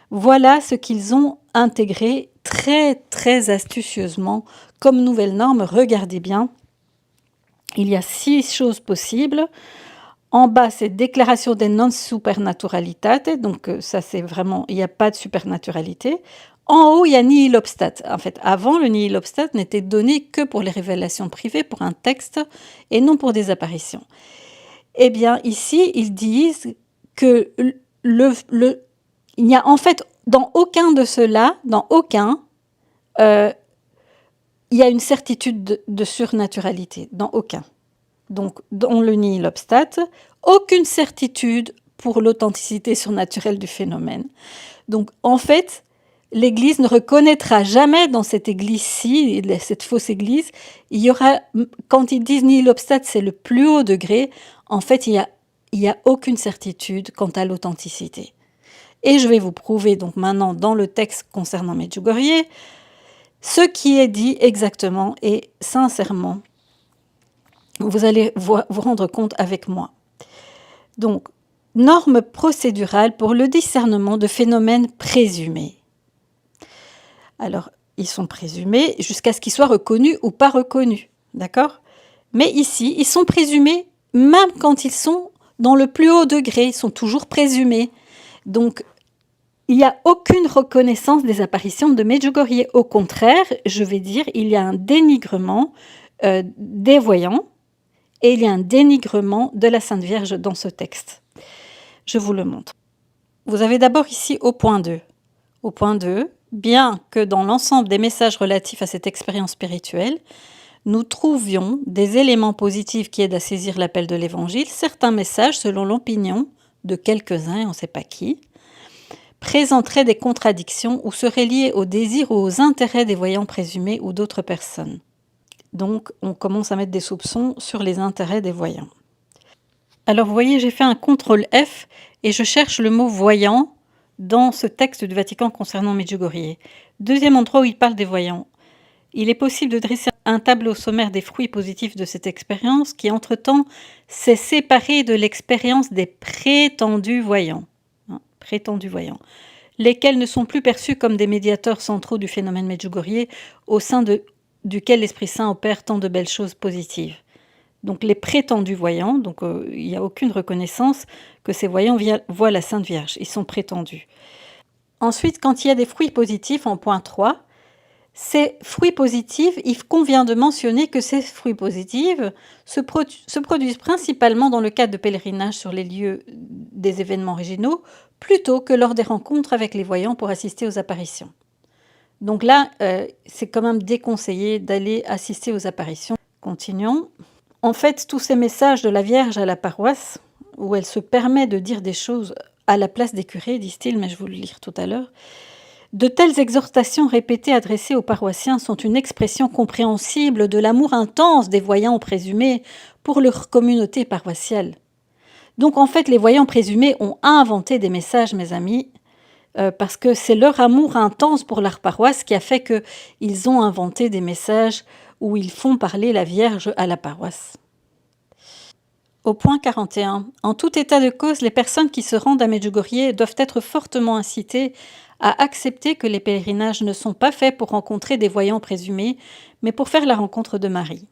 voilà ce qu'ils ont intégré très très astucieusement comme nouvelle norme. Regardez bien, il y a 6 choses possibles. En bas, c'est déclaration des non supernaturalitate, donc ça c'est vraiment, il n'y a pas de supernaturalité. En haut, il y a nihil obstat. En fait, avant, le nihil obstat n'était donné que pour les révélations privées, pour un texte, et non pour des apparitions. Eh bien, ici, ils disent que il n'y a en fait, dans aucun de ceux-là, dans aucun, il y a une certitude de surnaturalité, dans aucun. Donc, dans le nihil obstat, aucune certitude pour l'authenticité surnaturelle du phénomène. Donc, en fait, l'Église ne reconnaîtra jamais dans cette Église-ci, cette fausse Église, il y aura, quand ils disent nihil obstat, c'est le plus haut degré, en fait, il y a aucune certitude quant à l'authenticité. Et je vais vous prouver donc maintenant dans le texte concernant Medjugorje ce qui est dit exactement et sincèrement. Vous allez vous rendre compte avec moi. Donc, normes procédurales pour le discernement de phénomènes présumés. Alors, ils sont présumés jusqu'à ce qu'ils soient reconnus ou pas reconnus, d'accord ? Mais ici, ils sont présumés même quand ils sont dans le plus haut degré, ils sont toujours présumés. Donc, il n'y a aucune reconnaissance des apparitions de Medjugorje. Au contraire, je vais dire, il y a un dénigrement des voyants et il y a un dénigrement de la Sainte Vierge dans ce texte. Je vous le montre. Vous avez d'abord ici au point 2. Au point 2, bien que dans l'ensemble des messages relatifs à cette expérience spirituelle, nous trouvions des éléments positifs qui aident à saisir l'appel de l'Évangile, certains messages, selon l'opinion de quelques-uns, on ne sait pas qui, présenteraient des contradictions ou seraient liés aux désirs ou aux intérêts des voyants présumés ou d'autres personnes. Donc, on commence à mettre des soupçons sur les intérêts des voyants. Alors, vous voyez, j'ai fait un CTRL F et je cherche le mot « voyant » dans ce texte du Vatican concernant Medjugorje. Deuxième endroit où il parle des voyants. Il est possible de dresser un tableau sommaire des fruits positifs de cette expérience qui, entre-temps, s'est séparé de l'expérience des prétendus voyants. Prétendus voyants, lesquels ne sont plus perçus comme des médiateurs centraux du phénomène Medjugorje, au sein duquel l'Esprit Saint opère tant de belles choses positives. Donc les prétendus voyants, donc il n'y a aucune reconnaissance que ces voyants voient la Sainte Vierge, ils sont prétendus. Ensuite, quand il y a des fruits positifs, en point 3, ces fruits positifs, il convient de mentionner que ces fruits positifs se produisent principalement dans le cadre de pèlerinages sur les lieux des événements originaux, plutôt que lors des rencontres avec les voyants pour assister aux apparitions. Donc là, c'est quand même déconseillé d'aller assister aux apparitions. Continuons. En fait, tous ces messages de la Vierge à la paroisse, où elle se permet de dire des choses à la place des curés, disent-ils, mais je vais vous le lire tout à l'heure, de telles exhortations répétées adressées aux paroissiens sont une expression compréhensible de l'amour intense des voyants présumés pour leur communauté paroissiale. Donc en fait, les voyants présumés ont inventé des messages, mes amis, parce que c'est leur amour intense pour leur paroisse qui a fait qu'ils ont inventé des messages où ils font parler la Vierge à la paroisse. Au point 41, en tout état de cause, les personnes qui se rendent à Medjugorje doivent être fortement incitées à accepter que les pèlerinages ne sont pas faits pour rencontrer des voyants présumés, mais pour faire la rencontre de Marie.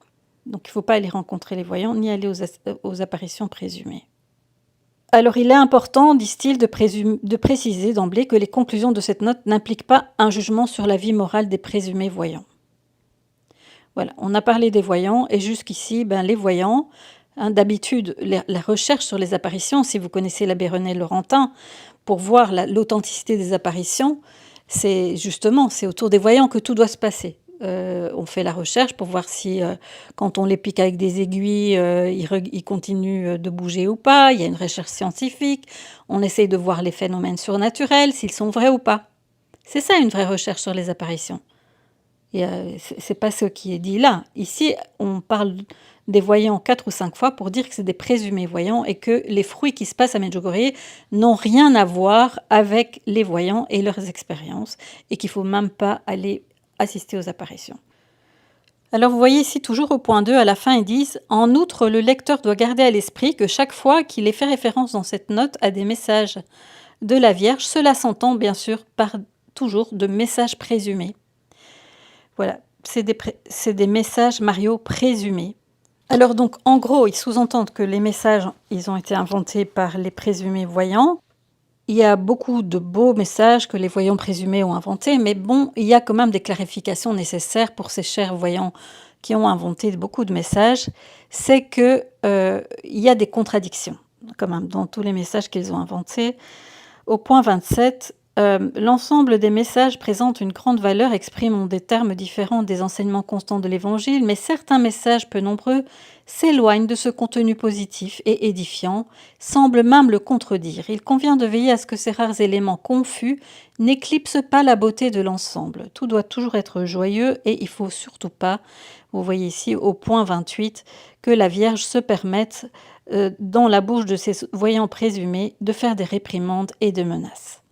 Donc il ne faut pas aller rencontrer les voyants, ni aller aux apparitions présumées. Alors il est important, disent-ils, de préciser d'emblée que les conclusions de cette note n'impliquent pas un jugement sur la vie morale des présumés voyants. Voilà, on a parlé des voyants, et jusqu'ici, les voyants, d'habitude, la recherche sur les apparitions, si vous connaissez l'abbé René Laurentin, pour voir l'authenticité des apparitions, c'est autour des voyants que tout doit se passer. On fait la recherche pour voir si, quand on les pique avec des aiguilles, ils continuent de bouger ou pas. Il y a une recherche scientifique. On essaye de voir les phénomènes surnaturels, s'ils sont vrais ou pas. C'est ça une vraie recherche sur les apparitions. Et c'est pas ce qui est dit là. Ici, on parle des voyants 4 ou 5 fois pour dire que c'est des présumés voyants et que les fruits qui se passent à Medjugorje n'ont rien à voir avec les voyants et leurs expériences et qu'il faut même pas aller assister aux apparitions. Alors vous voyez ici toujours au point 2, à la fin, ils disent « En outre, le lecteur doit garder à l'esprit que chaque fois qu'il est fait référence dans cette note à des messages de la Vierge, cela s'entend bien sûr par toujours de messages présumés. » Voilà, c'est des messages Mario présumés. Alors donc, en gros, ils sous-entendent que les messages, ils ont été inventés par les présumés voyants. Il y a beaucoup de beaux messages que les voyants présumés ont inventés, mais bon, il y a quand même des clarifications nécessaires pour ces chers voyants qui ont inventé beaucoup de messages. C'est que il y a des contradictions, quand même, dans tous les messages qu'ils ont inventés. Au point 27, l'ensemble des messages présente une grande valeur, exprime en des termes différents des enseignements constants de l'Évangile, mais certains messages peu nombreux s'éloignent de ce contenu positif et édifiant, semblent même le contredire. Il convient de veiller à ce que ces rares éléments confus n'éclipsent pas la beauté de l'ensemble. Tout doit toujours être joyeux et il faut surtout pas, vous voyez ici au point 28, que la Vierge se permette, dans la bouche de ses voyants présumés, de faire des réprimandes et des menaces.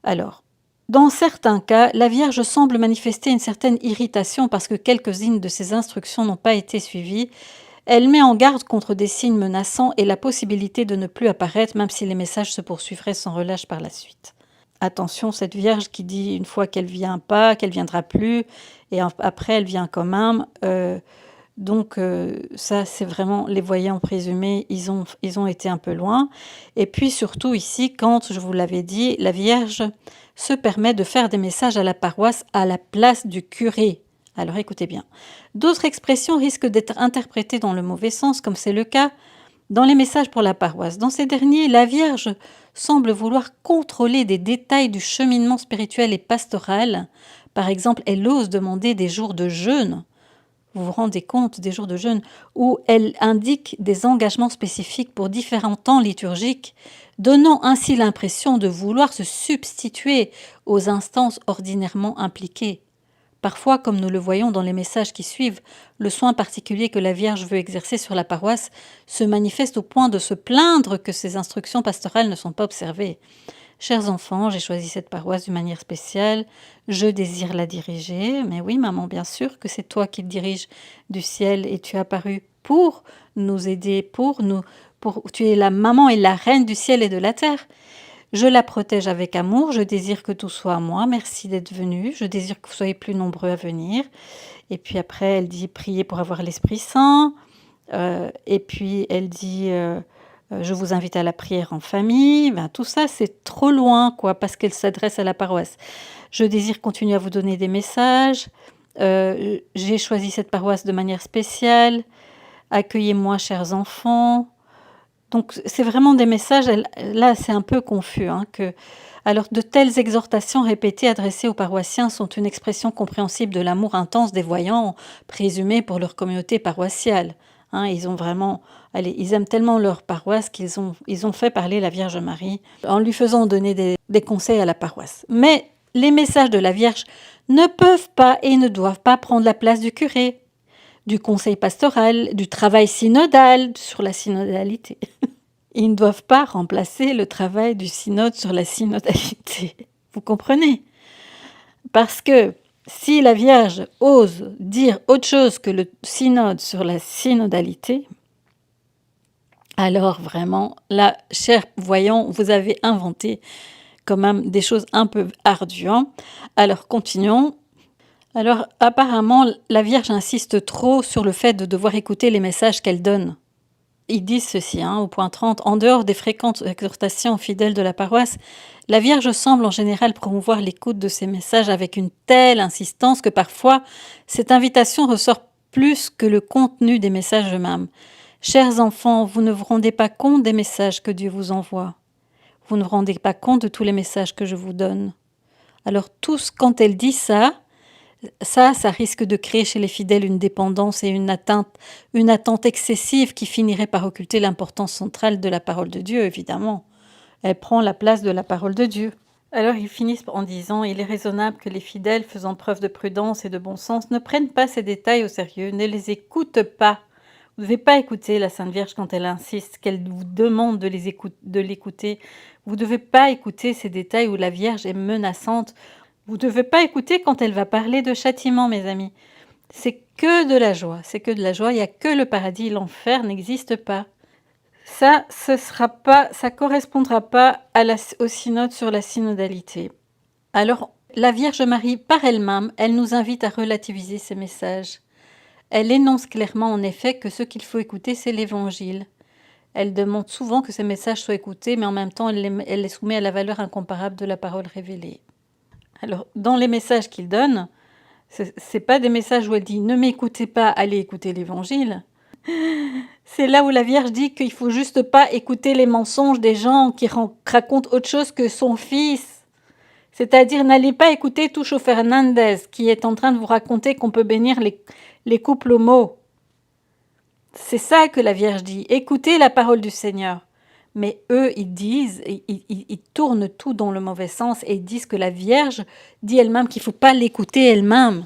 Alors, dans certains cas, la Vierge semble manifester une certaine irritation parce que quelques-unes de ses instructions n'ont pas été suivies. Elle met en garde contre des signes menaçants et la possibilité de ne plus apparaître, même si les messages se poursuivraient sans relâche par la suite. Attention, cette Vierge qui dit une fois qu'elle vient pas, qu'elle viendra plus, et après elle vient quand même. Donc ça, c'est vraiment les voyants présumés, ils ont été un peu loin. Et puis surtout ici, quand, je vous l'avais dit, la Vierge se permet de faire des messages à la paroisse à la place du curé. Alors écoutez bien. D'autres expressions risquent d'être interprétées dans le mauvais sens, comme c'est le cas dans les messages pour la paroisse. Dans ces derniers, la Vierge semble vouloir contrôler des détails du cheminement spirituel et pastoral. Par exemple, elle ose demander des jours de jeûne. Vous vous rendez compte des jours de jeûne où elle indique des engagements spécifiques pour différents temps liturgiques, donnant ainsi l'impression de vouloir se substituer aux instances ordinairement impliquées. Parfois, comme nous le voyons dans les messages qui suivent, le soin particulier que la Vierge veut exercer sur la paroisse se manifeste au point de se plaindre que ses instructions pastorales ne sont pas observées. Chers enfants, j'ai choisi cette paroisse d'une manière spéciale. Je désire la diriger. Mais oui, maman, bien sûr que c'est toi qui le diriges du ciel et tu es apparu pour nous aider, tu es la maman et la reine du ciel et de la terre. Je la protège avec amour. Je désire que tout soit à moi. Merci d'être venu. Je désire que vous soyez plus nombreux à venir. Et puis après, elle dit prier pour avoir l'Esprit Saint. Et puis elle dit je vous invite à la prière en famille. Ben, tout ça, c'est trop loin, quoi, parce qu'elle s'adresse à la paroisse. Je désire continuer à vous donner des messages. J'ai choisi cette paroisse de manière spéciale. Accueillez-moi, chers enfants. Donc, c'est vraiment des messages, là, c'est un peu confus. Alors, de telles exhortations répétées adressées aux paroissiens sont une expression compréhensible de l'amour intense des voyants, présumés pour leur communauté paroissiale. Ils ont vraiment, ils aiment tellement leur paroisse qu'ils ont fait parler la Vierge Marie en lui faisant donner des conseils à la paroisse. Mais les messages de la Vierge ne peuvent pas et ne doivent pas prendre la place du curé, du conseil pastoral, du travail synodal sur la synodalité. Ils ne doivent pas remplacer le travail du synode sur la synodalité. Vous comprenez ? Parce que si la Vierge ose dire autre chose que le synode sur la synodalité, alors vraiment, là, chers voyants, vous avez inventé quand même des choses un peu ardues. Alors, continuons. Alors, apparemment, la Vierge insiste trop sur le fait de devoir écouter les messages qu'elle donne. Ils disent ceci, au point 30, « En dehors des fréquentes exhortations aux fidèles de la paroisse, la Vierge semble en général promouvoir l'écoute de ces messages avec une telle insistance que parfois, cette invitation ressort plus que le contenu des messages eux-mêmes. Chers enfants, vous ne vous rendez pas compte des messages que Dieu vous envoie. Vous ne vous rendez pas compte de tous les messages que je vous donne. » Alors quand elle dit ça risque de créer chez les fidèles une dépendance et une attente excessive qui finirait par occulter l'importance centrale de la parole de Dieu, évidemment. Elle prend la place de la parole de Dieu. Alors ils finissent en disant: «Il est raisonnable que les fidèles, faisant preuve de prudence et de bon sens, ne prennent pas ces détails au sérieux, ne les écoutent pas». Vous ne devez pas écouter la Sainte Vierge quand elle insiste, qu'elle vous demande de l'écouter. Vous ne devez pas écouter ces détails où la Vierge est menaçante. Vous ne devez pas écouter quand elle va parler de châtiment, mes amis. C'est que de la joie, c'est que de la joie, il y a que le paradis, l'enfer n'existe pas. Ça, ça correspondra pas au synode sur la synodalité. Alors, la Vierge Marie, par elle-même, elle nous invite à relativiser ces messages. Elle énonce clairement, en effet, que ce qu'il faut écouter, c'est l'Évangile. Elle demande souvent que ces messages soient écoutés, mais en même temps, elle les soumet à la valeur incomparable de la parole révélée. Alors, dans les messages qu'il donne, c'est pas des messages où elle dit « Ne m'écoutez pas, allez écouter l'Évangile ». C'est là où la Vierge dit qu'il faut juste pas écouter les mensonges des gens qui racontent autre chose que son fils. C'est-à-dire, n'allez pas écouter Tucho Fernandez qui est en train de vous raconter qu'on peut bénir les couples homo. C'est ça que la Vierge dit. Écoutez la parole du Seigneur. Mais eux, ils disent, ils tournent tout dans le mauvais sens et ils disent que la Vierge dit elle-même qu'il ne faut pas l'écouter elle-même.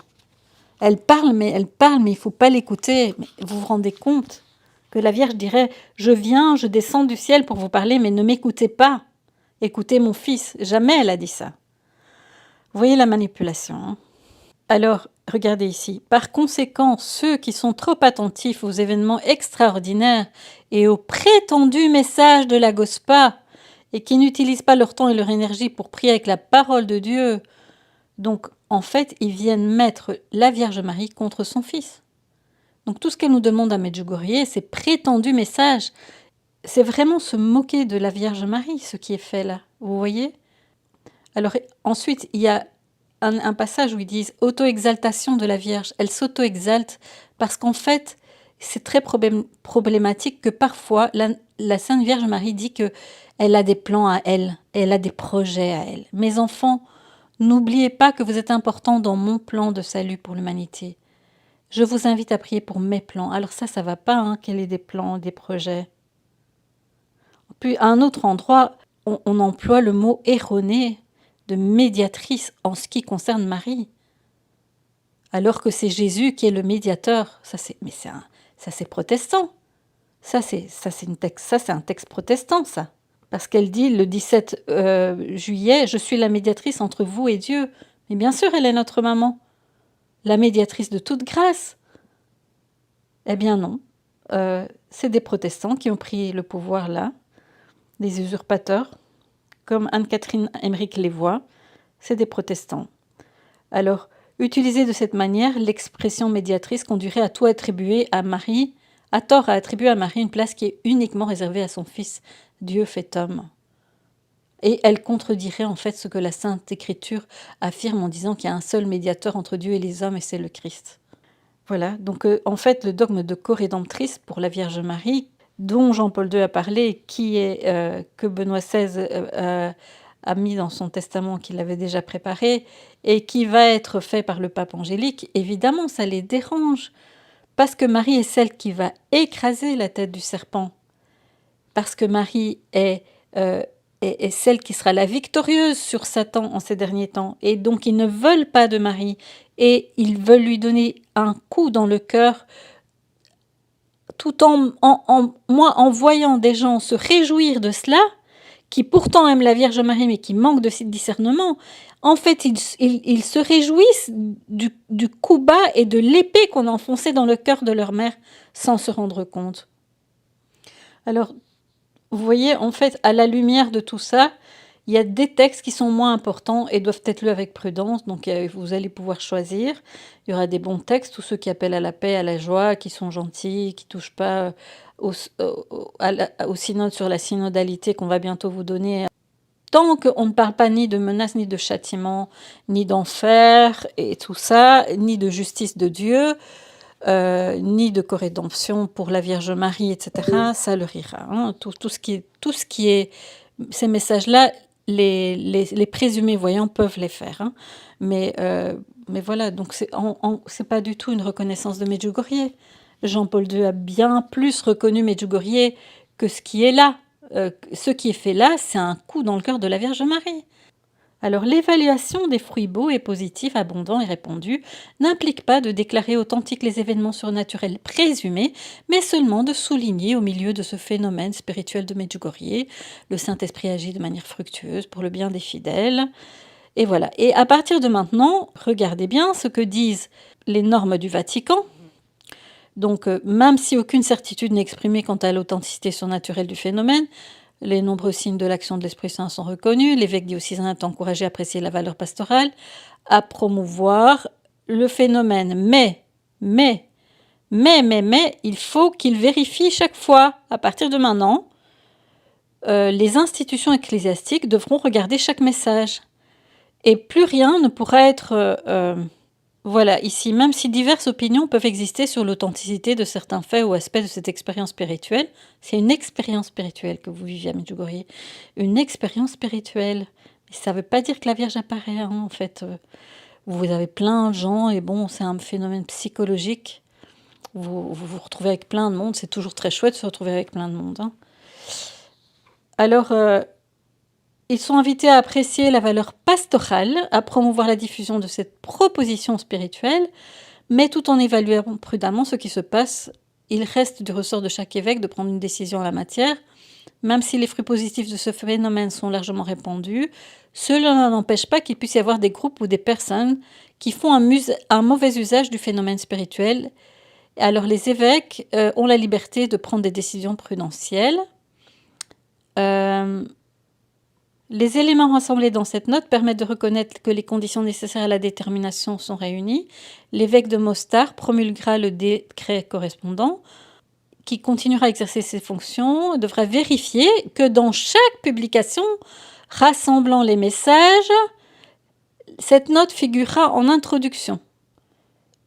Elle parle, mais il ne faut pas l'écouter. Mais vous vous rendez compte que la Vierge dirait « Je viens, je descends du ciel pour vous parler, mais ne m'écoutez pas. Écoutez mon fils. » Jamais elle a dit ça. Vous voyez la manipulation, hein? Alors, regardez ici. Par conséquent, ceux qui sont trop attentifs aux événements extraordinaires et aux prétendus messages de la Gospa et qui n'utilisent pas leur temps et leur énergie pour prier avec la parole de Dieu, donc en fait, ils viennent mettre la Vierge Marie contre son fils. Donc tout ce qu'elle nous demande à Medjugorje, ces prétendus messages, c'est vraiment se moquer de la Vierge Marie, ce qui est fait là. Vous voyez? Alors ensuite, il y a un passage où ils disent « auto-exaltation de la Vierge ». Elle s'auto-exalte parce qu'en fait, c'est très problématique que parfois, la Sainte Vierge Marie dit qu'elle a des plans à elle, elle a des projets à elle. Mes enfants, n'oubliez pas que vous êtes importants dans mon plan de salut pour l'humanité. Je vous invite à prier pour mes plans. Alors ça va pas, hein, qu'elle ait des plans, des projets. Puis à un autre endroit, on emploie le mot erroné de médiatrice en ce qui concerne Marie. Alors que c'est Jésus qui est le médiateur. Ça c'est protestant. Ça c'est un texte protestant, ça. Parce qu'elle dit le 17 juillet, je suis la médiatrice entre vous et Dieu. Mais bien sûr, elle est notre maman. La médiatrice de toute grâce. Eh bien non. C'est des protestants qui ont pris le pouvoir là. Des usurpateurs. Comme Anne-Catherine Emmerich les voit, c'est des protestants. Alors, utilisée de cette manière, l'expression médiatrice conduirait à tout attribuer à Marie, à tort à attribuer à Marie une place qui est uniquement réservée à son Fils, Dieu fait homme. Et elle contredirait en fait ce que la Sainte Écriture affirme en disant qu'il y a un seul médiateur entre Dieu et les hommes et c'est le Christ. Voilà, donc en fait le dogme de corédemptrice pour la Vierge Marie, dont Jean-Paul II a parlé, que Benoît XVI a mis dans son testament qu'il avait déjà préparé, et qui va être fait par le pape Angélique, évidemment ça les dérange, parce que Marie est celle qui va écraser la tête du serpent, parce que Marie est celle qui sera la victorieuse sur Satan en ces derniers temps, et donc ils ne veulent pas de Marie, et ils veulent lui donner un coup dans le cœur, tout en voyant des gens se réjouir de cela, qui pourtant aiment la Vierge Marie, mais qui manquent de discernement. En fait, ils se réjouissent du coup bas et de l'épée qu'on a enfoncée dans le cœur de leur mère, sans se rendre compte. Alors, vous voyez, en fait, à la lumière de tout ça, il y a des textes qui sont moins importants et doivent être lus avec prudence, donc vous allez pouvoir choisir. Il y aura des bons textes, tous ceux qui appellent à la paix, à la joie, qui sont gentils, qui ne touchent pas au synode sur la synodalité qu'on va bientôt vous donner. Tant qu'on ne parle pas ni de menaces, ni de châtiment, ni d'enfer et tout ça, ni de justice de Dieu, ni de corédemption pour la Vierge Marie, etc., ça leur ira. Hein. Tout ce qui est ces messages-là, les présumés voyants peuvent les faire. Hein. Mais voilà, donc c'est pas du tout une reconnaissance de Medjugorje. Jean-Paul II a bien plus reconnu Medjugorje que ce qui est là. Ce qui est fait là, c'est un coup dans le cœur de la Vierge Marie. Alors, l'évaluation des fruits beaux et positifs, abondants et répandus n'implique pas de déclarer authentiques les événements surnaturels présumés, mais seulement de souligner au milieu de ce phénomène spirituel de Medjugorje, le Saint-Esprit agit de manière fructueuse pour le bien des fidèles. Et voilà. Et à partir de maintenant, regardez bien ce que disent les normes du Vatican. Donc, même si aucune certitude n'est exprimée quant à l'authenticité surnaturelle du phénomène, les nombreux signes de l'action de l'Esprit Saint sont reconnus. L'évêque diocésain est encouragé à apprécier la valeur pastorale, à promouvoir le phénomène. Mais, il faut qu'il vérifie chaque fois, à partir de maintenant, les institutions ecclésiastiques devront regarder chaque message. Et plus rien ne pourra être... Voilà, ici, même si diverses opinions peuvent exister sur l'authenticité de certains faits ou aspects de cette expérience spirituelle, c'est une expérience spirituelle que vous vivez à Medjugorje. Une expérience spirituelle. Mais ça ne veut pas dire que la Vierge apparaît, hein, en fait. Vous avez plein de gens, et bon, c'est un phénomène psychologique. Vous retrouvez avec plein de monde, c'est toujours très chouette de se retrouver avec plein de monde. Hein. Alors, ils sont invités à apprécier la valeur pastorale, à promouvoir la diffusion de cette proposition spirituelle, mais tout en évaluant prudemment ce qui se passe. Il reste du ressort de chaque évêque de prendre une décision en la matière. Même si les fruits positifs de ce phénomène sont largement répandus, cela n'empêche pas qu'il puisse y avoir des groupes ou des personnes qui font un mauvais usage du phénomène spirituel. Alors les évêques ont la liberté de prendre des décisions prudentielles. Les éléments rassemblés dans cette note permettent de reconnaître que les conditions nécessaires à la détermination sont réunies. L'évêque de Mostar promulguera le décret correspondant, qui continuera à exercer ses fonctions, devra vérifier que dans chaque publication rassemblant les messages, cette note figurera en introduction.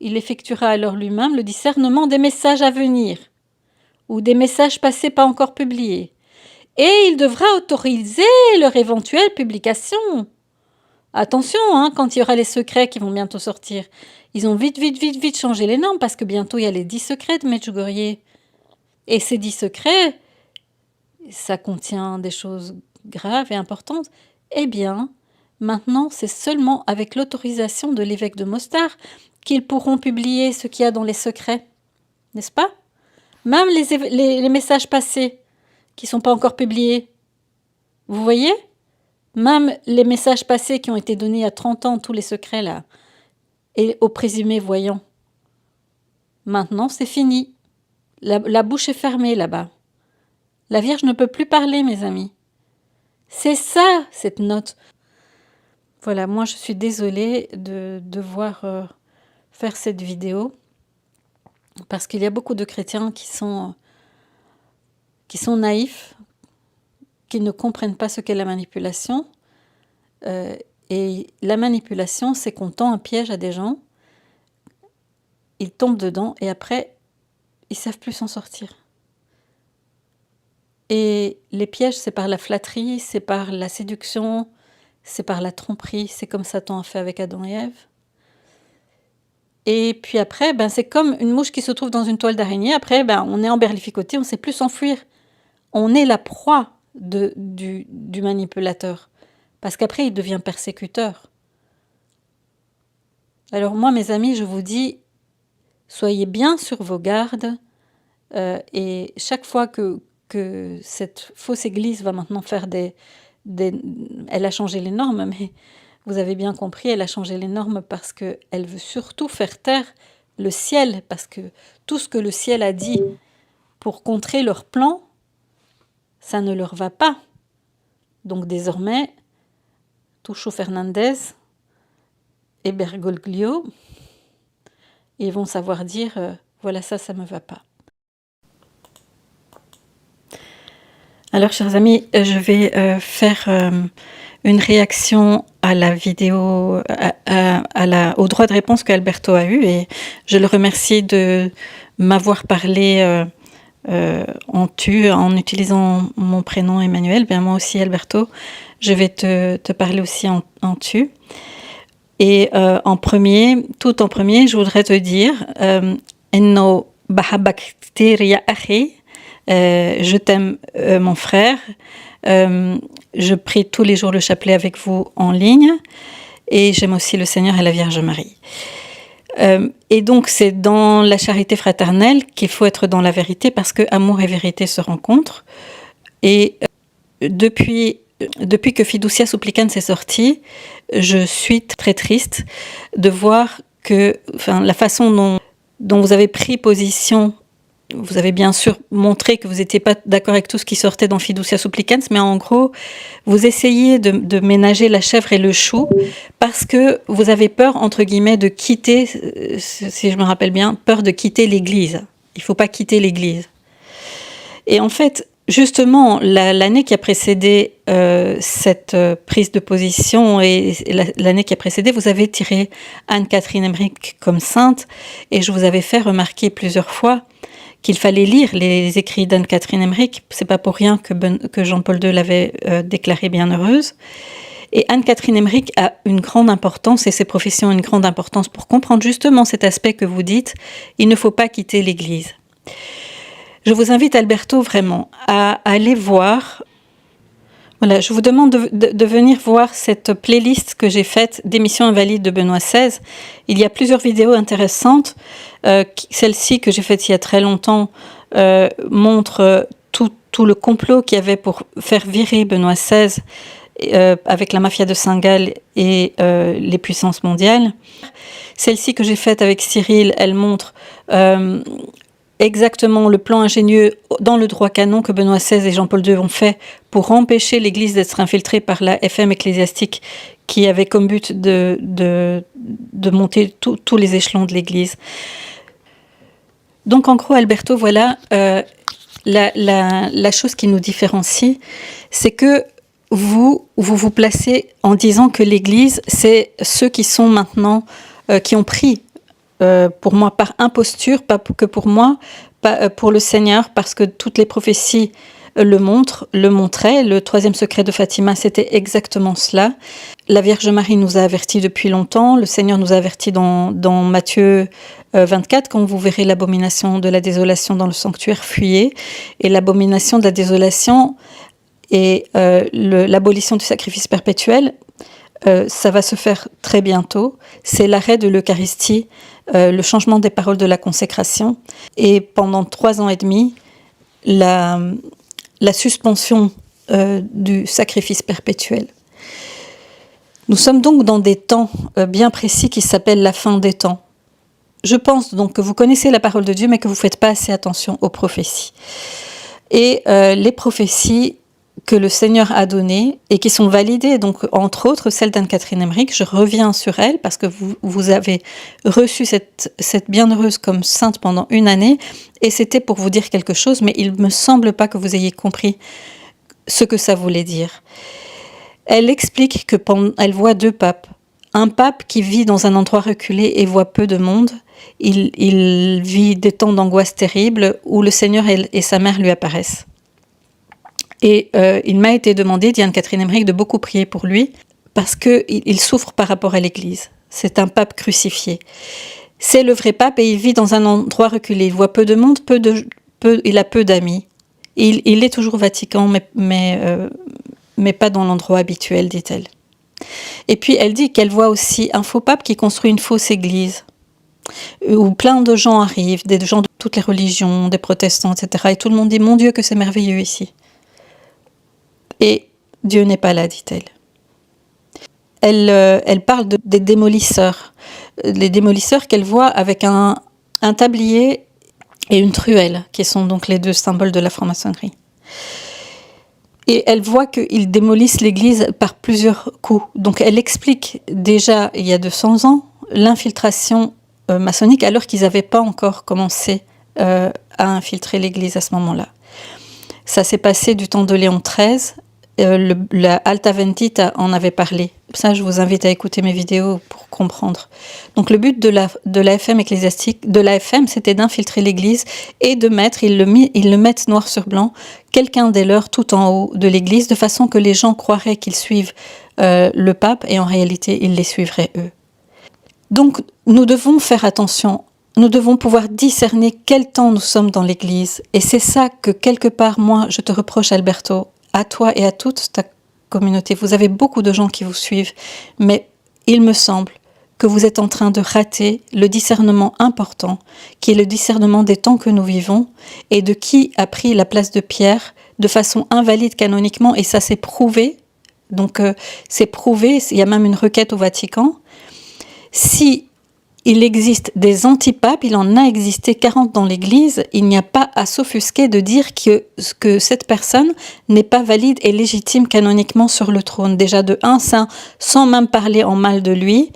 Il effectuera alors lui-même le discernement des messages à venir ou des messages passés pas encore publiés. Et il devra autoriser leur éventuelle publication. Attention, hein, quand il y aura les secrets qui vont bientôt sortir. Ils ont vite changé les normes parce que bientôt il y a les 10 secrets de Medjugorje. Et ces 10 secrets, ça contient des choses graves et importantes. Eh bien, maintenant, c'est seulement avec l'autorisation de l'évêque de Mostar qu'ils pourront publier ce qu'il y a dans les secrets. N'est-ce pas? Même les messages passés qui ne sont pas encore publiés. Vous voyez? Même les messages passés qui ont été donnés il y a 30 ans, tous les secrets là, et aux présumés voyants. Maintenant, c'est fini. La bouche est fermée là-bas. La Vierge ne peut plus parler, mes amis. C'est ça, cette note. Voilà, moi je suis désolée de devoir faire cette vidéo, parce qu'il y a beaucoup de chrétiens qui sont naïfs, qui ne comprennent pas ce qu'est la manipulation. Et la manipulation, c'est qu'on tend un piège à des gens, ils tombent dedans et après, ils ne savent plus s'en sortir. Et les pièges, c'est par la flatterie, c'est par la séduction, c'est par la tromperie, c'est comme Satan a fait avec Adam et Ève. Et puis après, c'est comme une mouche qui se trouve dans une toile d'araignée. Après, on est emberlificoté, on ne sait plus s'enfuir. On est la proie du manipulateur. Parce qu'après, il devient persécuteur. Alors moi, mes amis, je vous dis, soyez bien sur vos gardes. Et chaque fois que cette fausse église va maintenant faire elle a changé les normes, mais vous avez bien compris, elle a changé les normes parce qu'elle veut surtout faire taire le ciel, parce que tout ce que le ciel a dit pour contrer leur plan, ça ne leur va pas. Donc désormais, Tucho Fernandez et Bergoglio, ils vont savoir dire voilà, ça me va pas. Alors, chers amis, je vais faire une réaction à la vidéo, au droit de réponse qu'Alberto a eu, et je le remercie de m'avoir parlé en tu, en utilisant mon prénom Emmanuel. Bien, moi aussi, Alberto, je vais te parler aussi en tu. Et tout en premier, je voudrais te dire Enno bahabak ktir ya akhi. Je t'aime, mon frère. Je prie tous les jours le chapelet avec vous en ligne et j'aime aussi le Seigneur et la Vierge Marie. Et donc c'est dans la charité fraternelle qu'il faut être dans la vérité parce que amour et vérité se rencontrent. Et depuis que Fiducia Supplicans est sorti, je suis très triste de voir que la façon dont vous avez pris position. Vous avez bien sûr montré que vous n'étiez pas d'accord avec tout ce qui sortait dans Fiducia Supplicans, mais en gros, vous essayez de ménager la chèvre et le chou parce que vous avez peur, entre guillemets, de quitter, si je me rappelle bien, peur de quitter l'Église. Il ne faut pas quitter l'Église. Et en fait, justement, l'année qui a précédé cette prise de position et l'année qui a précédé, vous avez tiré Anne-Catherine Emmerich comme sainte et je vous avais fait remarquer plusieurs fois qu'il fallait lire les écrits d'Anne-Catherine Emmerich. C'est pas pour rien que Jean-Paul II l'avait déclarée bienheureuse. Et Anne-Catherine Emmerich a une grande importance, et ses professions ont une grande importance pour comprendre justement cet aspect que vous dites, il ne faut pas quitter l'Église. Je vous invite, Alberto, vraiment, à aller voir. Voilà, je vous demande de venir voir cette playlist que j'ai faite d'émissions invalides de Benoît XVI. Il y a plusieurs vidéos intéressantes. Celle-ci que j'ai faite il y a très longtemps montre tout le complot qu'il y avait pour faire virer Benoît XVI avec la mafia de Saint-Gall et les puissances mondiales. Celle-ci que j'ai faite avec Cyril, elle montre exactement le plan ingénieux dans le droit canon que Benoît XVI et Jean-Paul II ont fait pour empêcher l'Église d'être infiltrée par la FM ecclésiastique qui avait comme but de monter tous les échelons de l'Église. Donc en gros, Alberto, voilà, la chose qui nous différencie, c'est que vous placez en disant que l'Église, c'est ceux qui sont maintenant, qui ont pris pour moi par imposture, pas que pour moi, pas pour le Seigneur, parce que toutes les prophéties le montraient. Le troisième secret de Fatima, c'était exactement cela. La Vierge Marie nous a avertis depuis longtemps. Le Seigneur nous a avertis dans Matthieu 24, quand vous verrez l'abomination de la désolation dans le sanctuaire, fuyez. Et l'abomination de la désolation et l'abolition du sacrifice perpétuel, ça va se faire très bientôt. C'est l'arrêt de l'Eucharistie, le changement des paroles de la consécration. Et pendant 3 ans et demi, la suspension du sacrifice perpétuel. Nous sommes donc dans des temps bien précis qui s'appellent la fin des temps. Je pense donc que vous connaissez la parole de Dieu, mais que vous ne faites pas assez attention aux prophéties. Et les prophéties que le Seigneur a données et qui sont validées, donc entre autres celle d'Anne-Catherine Emmerich, je reviens sur elle parce que vous avez reçu cette bienheureuse comme sainte pendant 1 année et c'était pour vous dire quelque chose, mais il ne me semble pas que vous ayez compris ce que ça voulait dire. Elle explique qu'elle voit 2 papes. Un pape qui vit dans un endroit reculé et voit peu de monde, il vit des temps d'angoisse terrible où le Seigneur et sa mère lui apparaissent. Et il m'a été demandé, dit Anne-Catherine Emmerich, de beaucoup prier pour lui parce qu'il souffre par rapport à l'Église. C'est un pape crucifié. C'est le vrai pape et il vit dans un endroit reculé. Il voit peu de monde, il a peu d'amis. Il est toujours au Vatican, mais pas dans l'endroit habituel, dit-elle. Et puis elle dit qu'elle voit aussi un faux pape qui construit une fausse église, où plein de gens arrivent, des gens de toutes les religions, des protestants, etc. Et tout le monde dit « Mon Dieu, que c'est merveilleux ici ». Et Dieu n'est pas là, dit-elle. Elle parle des démolisseurs. Les démolisseurs qu'elle voit avec un tablier et une truelle, qui sont donc les 2 symboles de la franc-maçonnerie. Et elle voit qu'ils démolissent l'Église par plusieurs coups. Donc elle explique déjà, il y a 200 ans, l'infiltration maçonnique, alors qu'ils n'avaient pas encore commencé à infiltrer l'Église à ce moment-là. Ça s'est passé du temps de Léon XIII. La Alta Vendita en avait parlé. Ça, je vous invite à écouter mes vidéos pour comprendre. Donc, le but de la FM ecclésiastique, de la FM, c'était d'infiltrer l'Église et de mettre, ils le mettent noir sur blanc, quelqu'un des leurs tout en haut de l'Église, de façon que les gens croiraient qu'ils suivent le pape et en réalité, ils les suivraient eux. Donc, nous devons faire attention. Nous devons pouvoir discerner quel temps nous sommes dans l'Église. Et c'est ça que, quelque part, moi, je te reproche, Alberto, à toi et à toute ta communauté. Vous avez beaucoup de gens qui vous suivent, mais il me semble que vous êtes en train de rater le discernement important, qui est le discernement des temps que nous vivons et de qui a pris la place de Pierre de façon invalide canoniquement, et ça s'est prouvé. Donc c'est prouvé, il y a même une requête au Vatican. Si il existe des antipapes, il en a existé 40 dans l'Église, il n'y a pas à s'offusquer de dire que cette personne n'est pas valide et légitime canoniquement sur le trône. Déjà de un, ça, sans même parler en mal de lui,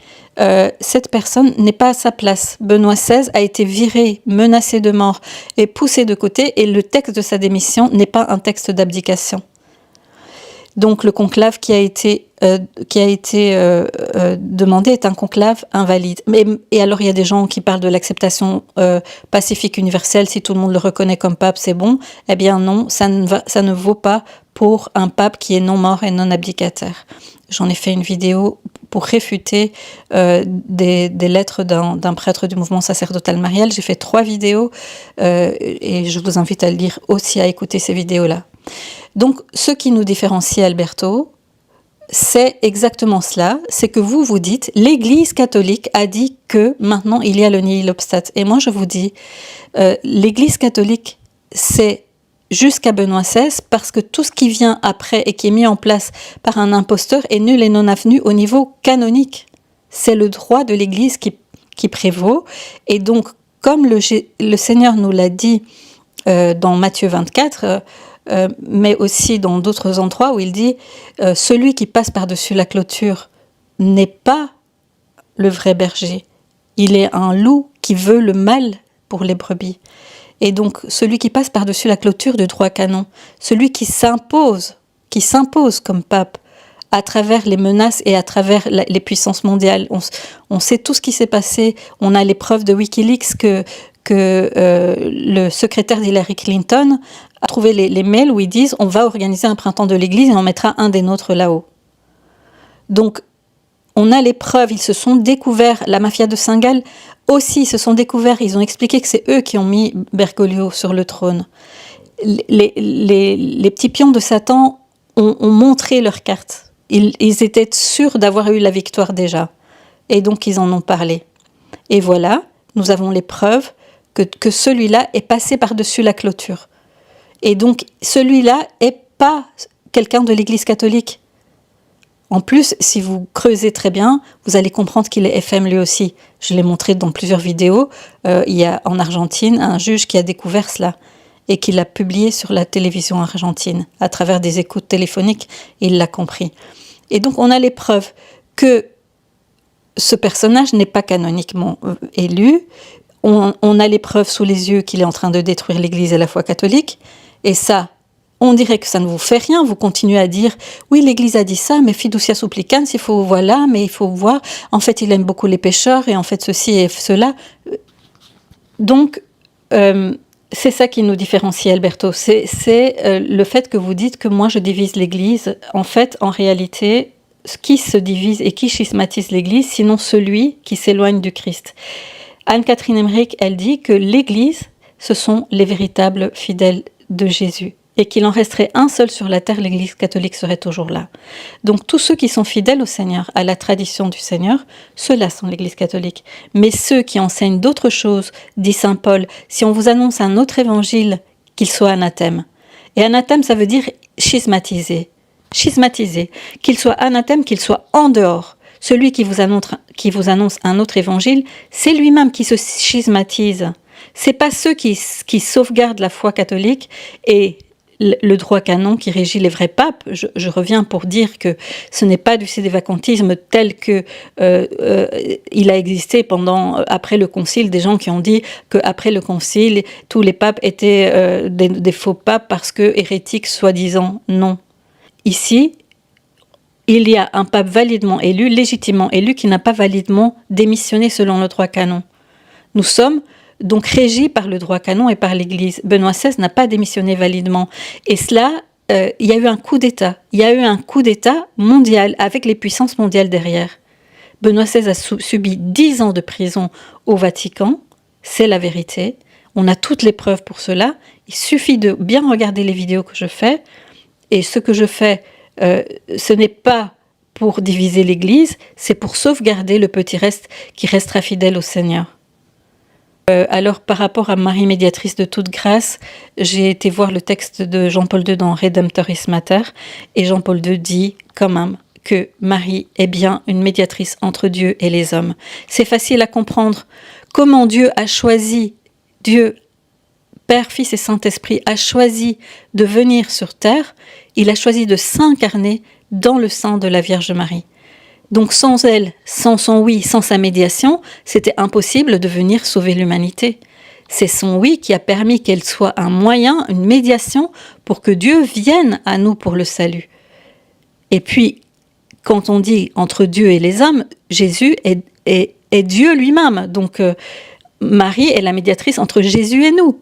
cette personne n'est pas à sa place. Benoît XVI a été viré, menacé de mort et poussé de côté, et le texte de sa démission n'est pas un texte d'abdication. Donc le conclave qui a été demandé est un conclave invalide. Et alors il y a des gens qui parlent de l'acceptation pacifique universelle, si tout le monde le reconnaît comme pape, c'est bon. Eh bien non, ça ne vaut pas pour un pape qui est non mort et non abdicataire. J'en ai fait une vidéo pour réfuter des lettres d'un prêtre du mouvement sacerdotal marial. J'ai fait 3 vidéos et je vous invite à le lire aussi, à écouter ces vidéos-là. Donc, ce qui nous différencie, Alberto, c'est exactement cela, c'est que vous dites, l'Église catholique a dit que maintenant il y a le nihil obstat. Et moi je vous dis, l'Église catholique, c'est jusqu'à Benoît XVI, parce que tout ce qui vient après et qui est mis en place par un imposteur est nul et non avenu au niveau canonique. C'est le droit de l'Église qui prévaut. Et donc, comme le Seigneur nous l'a dit dans Matthieu 24, mais aussi dans d'autres endroits où il dit celui qui passe par-dessus la clôture n'est pas le vrai berger. Il est un loup qui veut le mal pour les brebis. Et donc, celui qui passe par-dessus la clôture du droit canon, celui qui s'impose comme pape à travers les menaces et à travers les puissances mondiales. On sait tout ce qui s'est passé. On a les preuves de Wikileaks que le secrétaire d'Hillary Clinton a trouvé les mails où ils disent on va organiser un printemps de l'Église et on mettra un des nôtres là-haut. Donc, on a les preuves, ils se sont découverts, la mafia de Saint-Gall aussi, ils se sont découverts, ils ont expliqué que c'est eux qui ont mis Bergoglio sur le trône. Les petits pions de Satan ont montré leurs cartes. Ils étaient sûrs d'avoir eu la victoire déjà. Et donc, ils en ont parlé. Et voilà, nous avons les preuves que celui-là est passé par-dessus la clôture. Et donc, celui-là n'est pas quelqu'un de l'Église catholique. En plus, si vous creusez très bien, vous allez comprendre qu'il est FM lui aussi. Je l'ai montré dans plusieurs vidéos. Il y a en Argentine un juge qui a découvert cela et qui l'a publié sur la télévision argentine. À travers des écoutes téléphoniques, il l'a compris. Et donc, on a les preuves que ce personnage n'est pas canoniquement élu. On a les preuves sous les yeux qu'il est en train de détruire l'Église et la foi catholique. Et ça, on dirait que ça ne vous fait rien. Vous continuez à dire, oui, l'Église a dit ça, mais fiducia supplicans, il faut voilà, mais il faut voir. En fait, il aime beaucoup les pécheurs, et en fait, ceci et cela. Donc, c'est ça qui nous différencie, Alberto. C'est le fait que vous dites que moi, je divise l'Église. En fait, en réalité, qui se divise et qui schismatise l'Église, sinon celui qui s'éloigne du Christ. Anne-Catherine Emmerich, elle dit que l'Église, ce sont les véritables fidèles de Jésus. Et qu'il en resterait un seul sur la terre, l'Église catholique serait toujours là. Donc tous ceux qui sont fidèles au Seigneur, à la tradition du Seigneur, ceux-là sont l'Église catholique. Mais ceux qui enseignent d'autres choses, dit saint Paul, si on vous annonce un autre évangile, qu'il soit anathème. Et anathème, ça veut dire schismatisé. Schismatisé. Qu'il soit anathème, qu'il soit en dehors. Celui qui vous annonce un autre évangile, c'est lui-même qui se schismatise. C'est pas ceux qui sauvegardent la foi catholique et le droit canon qui régit les vrais papes. Je reviens pour dire que ce n'est pas du sédévacantisme tel que il a existé après le concile, des gens qui ont dit qu'après le concile, tous les papes étaient des faux papes parce que hérétiques soi-disant. Non. Ici, il y a un pape validement élu, légitimement élu, qui n'a pas validement démissionné selon le droit canon. Nous sommes donc régis par le droit canon et par l'Église. Benoît XVI n'a pas démissionné validement. Et cela, il y a eu un coup d'État. Il y a eu un coup d'État mondial avec les puissances mondiales derrière. Benoît XVI a subi 10 ans de prison au Vatican. C'est la vérité. On a toutes les preuves pour cela. Il suffit de bien regarder les vidéos que je fais Et ce que je fais, ce n'est pas pour diviser l'Église, c'est pour sauvegarder le petit reste qui restera fidèle au Seigneur. Alors, par rapport à Marie médiatrice de toute grâce, j'ai été voir le texte de Jean-Paul II dans Redemptoris Mater, et Jean-Paul II dit quand même que Marie est bien une médiatrice entre Dieu et les hommes. C'est facile à comprendre comment Dieu a choisi, Dieu, Père, Fils et Saint-Esprit, a choisi de venir sur terre. Il a choisi de s'incarner dans le sein de la Vierge Marie. Donc sans elle, sans son oui, sans sa médiation, c'était impossible de venir sauver l'humanité. C'est son oui qui a permis qu'elle soit un moyen, une médiation pour que Dieu vienne à nous pour le salut. Et puis, quand on dit entre Dieu et les hommes, Jésus est Dieu lui-même. Donc Marie est la médiatrice entre Jésus et nous.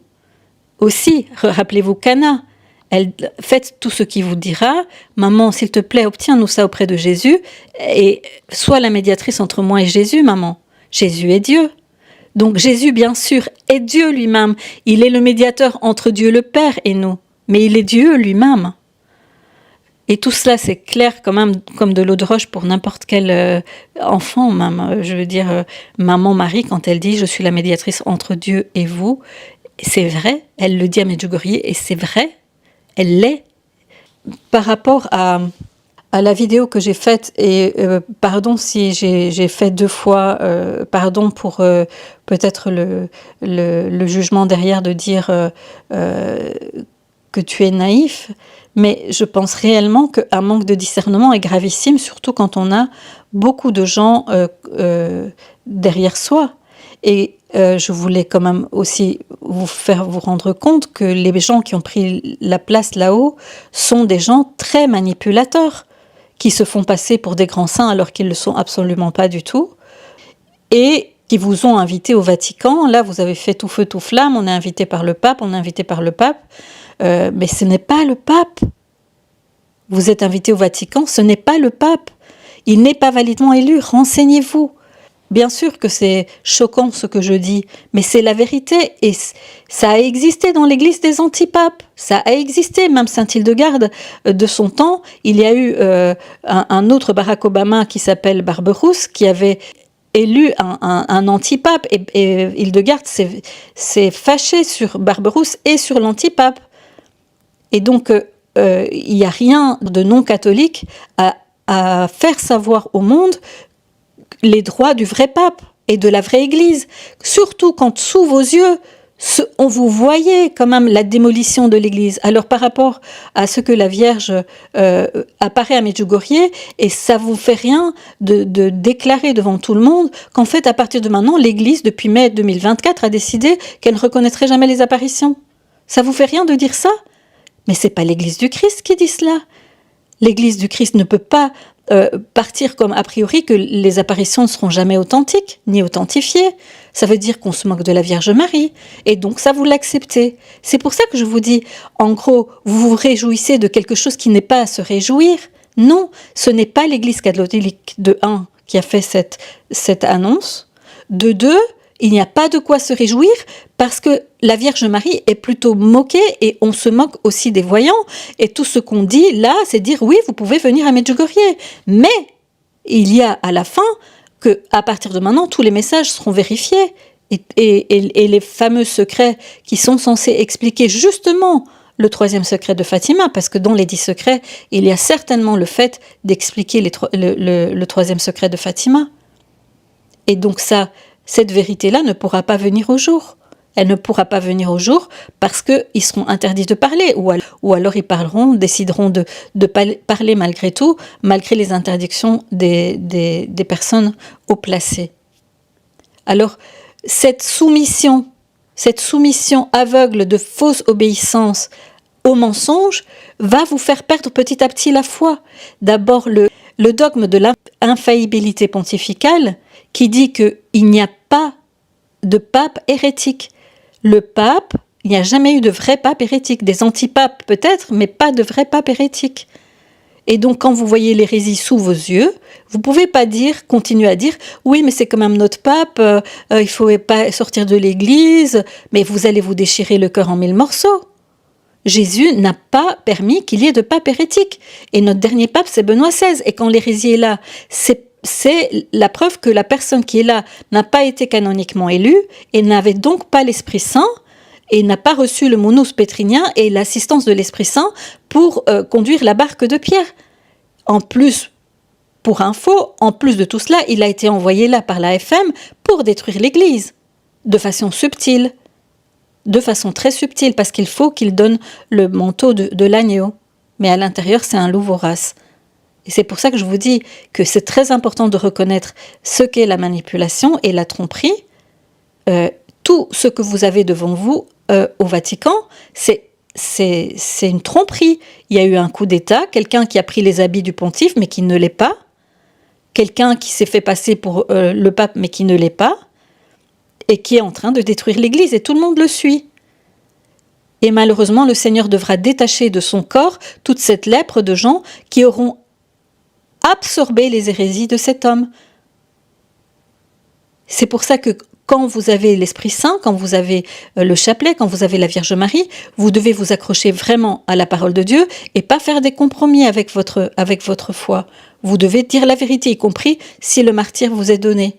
Aussi, rappelez-vous Cana. Elle faites tout ce qu'il vous dira. Maman, s'il te plaît, obtiens-nous ça auprès de Jésus et sois la médiatrice entre moi et Jésus, maman. Jésus est Dieu. Donc Jésus, bien sûr, est Dieu lui-même. Il est le médiateur entre Dieu le Père et nous. Mais il est Dieu lui-même. Et tout cela, c'est clair quand même comme de l'eau de roche pour n'importe quel enfant même. Je veux dire, maman Marie, quand elle dit « Je suis la médiatrice entre Dieu et vous », c'est vrai, elle le dit à Medjugorje et c'est vrai. Elle l'est. Par rapport à la vidéo que j'ai faite, et pardon si j'ai fait 2 fois, pardon pour peut-être le jugement derrière de dire que tu es naïf, mais je pense réellement qu'un manque de discernement est gravissime, surtout quand on a beaucoup de gens derrière soi. Et je voulais quand même aussi vous faire vous rendre compte que les gens qui ont pris la place là-haut sont des gens très manipulateurs, qui se font passer pour des grands saints alors qu'ils ne le sont absolument pas du tout, et qui vous ont invité au Vatican. Là, vous avez fait tout feu, tout flamme, on est invité par le pape, mais ce n'est pas le pape. Vous êtes invité au Vatican, ce n'est pas le pape. Il n'est pas validement élu, renseignez-vous. Bien sûr que c'est choquant ce que je dis, mais c'est la vérité et ça a existé dans l'église des antipapes. Ça a existé, même Saint Hildegarde de son temps. Il y a eu un autre Barack Obama qui s'appelle Barberousse qui avait élu un antipape et Hildegarde s'est fâché sur Barberousse et sur l'antipape. Et donc, il n'y a rien de non catholique à faire savoir au monde les droits du vrai pape et de la vraie église. Surtout quand sous vos yeux, on vous voyait quand même la démolition de l'église. Alors par rapport à ce que la Vierge apparaît à Medjugorje, et ça vous fait rien de déclarer devant tout le monde qu'en fait à partir de maintenant, l'église depuis mai 2024 a décidé qu'elle ne reconnaîtrait jamais les apparitions. Ça vous fait rien de dire ça? Mais c'est pas l'église du Christ qui dit cela. L'église du Christ ne peut pas partir comme a priori que les apparitions ne seront jamais authentiques, ni authentifiées. Ça veut dire qu'on se moque de la Vierge Marie, et donc ça vous l'acceptez. C'est pour ça que je vous dis, en gros, vous vous réjouissez de quelque chose qui n'est pas à se réjouir. Non, ce n'est pas l'Église catholique de 1 qui a fait cette annonce. De 2, il n'y a pas de quoi se réjouir parce que la Vierge Marie est plutôt moquée et on se moque aussi des voyants. Et tout ce qu'on dit là, c'est dire oui, vous pouvez venir à Medjugorje. Mais il y a à la fin qu'à partir de maintenant, tous les messages seront vérifiés. Et les fameux secrets qui sont censés expliquer justement le 3e secret de Fatima, parce que dans les 10 secrets, il y a certainement le fait d'expliquer le 3e secret de Fatima. Et donc cette vérité-là ne pourra pas venir au jour. Elle ne pourra pas venir au jour parce qu'ils seront interdits de parler, ou alors ils décideront de parler malgré tout, malgré les interdictions des personnes haut placées. Alors, cette soumission aveugle de fausse obéissance au mensonge va vous faire perdre petit à petit la foi. D'abord, le dogme de l'infaillibilité pontificale qui dit qu'il n'y a pas de pape hérétique. Le pape, il n'y a jamais eu de vrai pape hérétique. Des antipapes peut-être, mais pas de vrai pape hérétique. Et donc, quand vous voyez l'hérésie sous vos yeux, vous ne pouvez pas continuer à dire « Oui, mais c'est quand même notre pape, il ne faut pas sortir de l'église, mais vous allez vous déchirer le cœur en 1000 morceaux. » Jésus n'a pas permis qu'il y ait de pape hérétique. Et notre dernier pape, c'est Benoît XVI. Et quand l'hérésie est là, c'est la preuve que la personne qui est là n'a pas été canoniquement élue et n'avait donc pas l'Esprit Saint et n'a pas reçu le monus pétrinien et l'assistance de l'Esprit Saint pour conduire la barque de Pierre. En plus, pour info, en plus de tout cela, il a été envoyé là par la FM pour détruire l'Église, de façon subtile, de façon très subtile, parce qu'il faut qu'il donne le manteau de l'agneau. Mais à l'intérieur, c'est un loup vorace. Et c'est pour ça que je vous dis que c'est très important de reconnaître ce qu'est la manipulation et la tromperie. Tout ce que vous avez devant vous au Vatican, c'est une tromperie. Il y a eu un coup d'État, quelqu'un qui a pris les habits du pontife mais qui ne l'est pas, quelqu'un qui s'est fait passer pour le pape mais qui ne l'est pas, et qui est en train de détruire l'Église, et tout le monde le suit. Et malheureusement, le Seigneur devra détacher de son corps toute cette lèpre de gens qui auront absorber les hérésies de cet homme. C'est pour ça que quand vous avez l'Esprit Saint, quand vous avez le chapelet, quand vous avez la Vierge Marie, vous devez vous accrocher vraiment à la parole de Dieu et pas faire des compromis avec votre foi. Vous devez dire la vérité, y compris si le martyre vous est donné.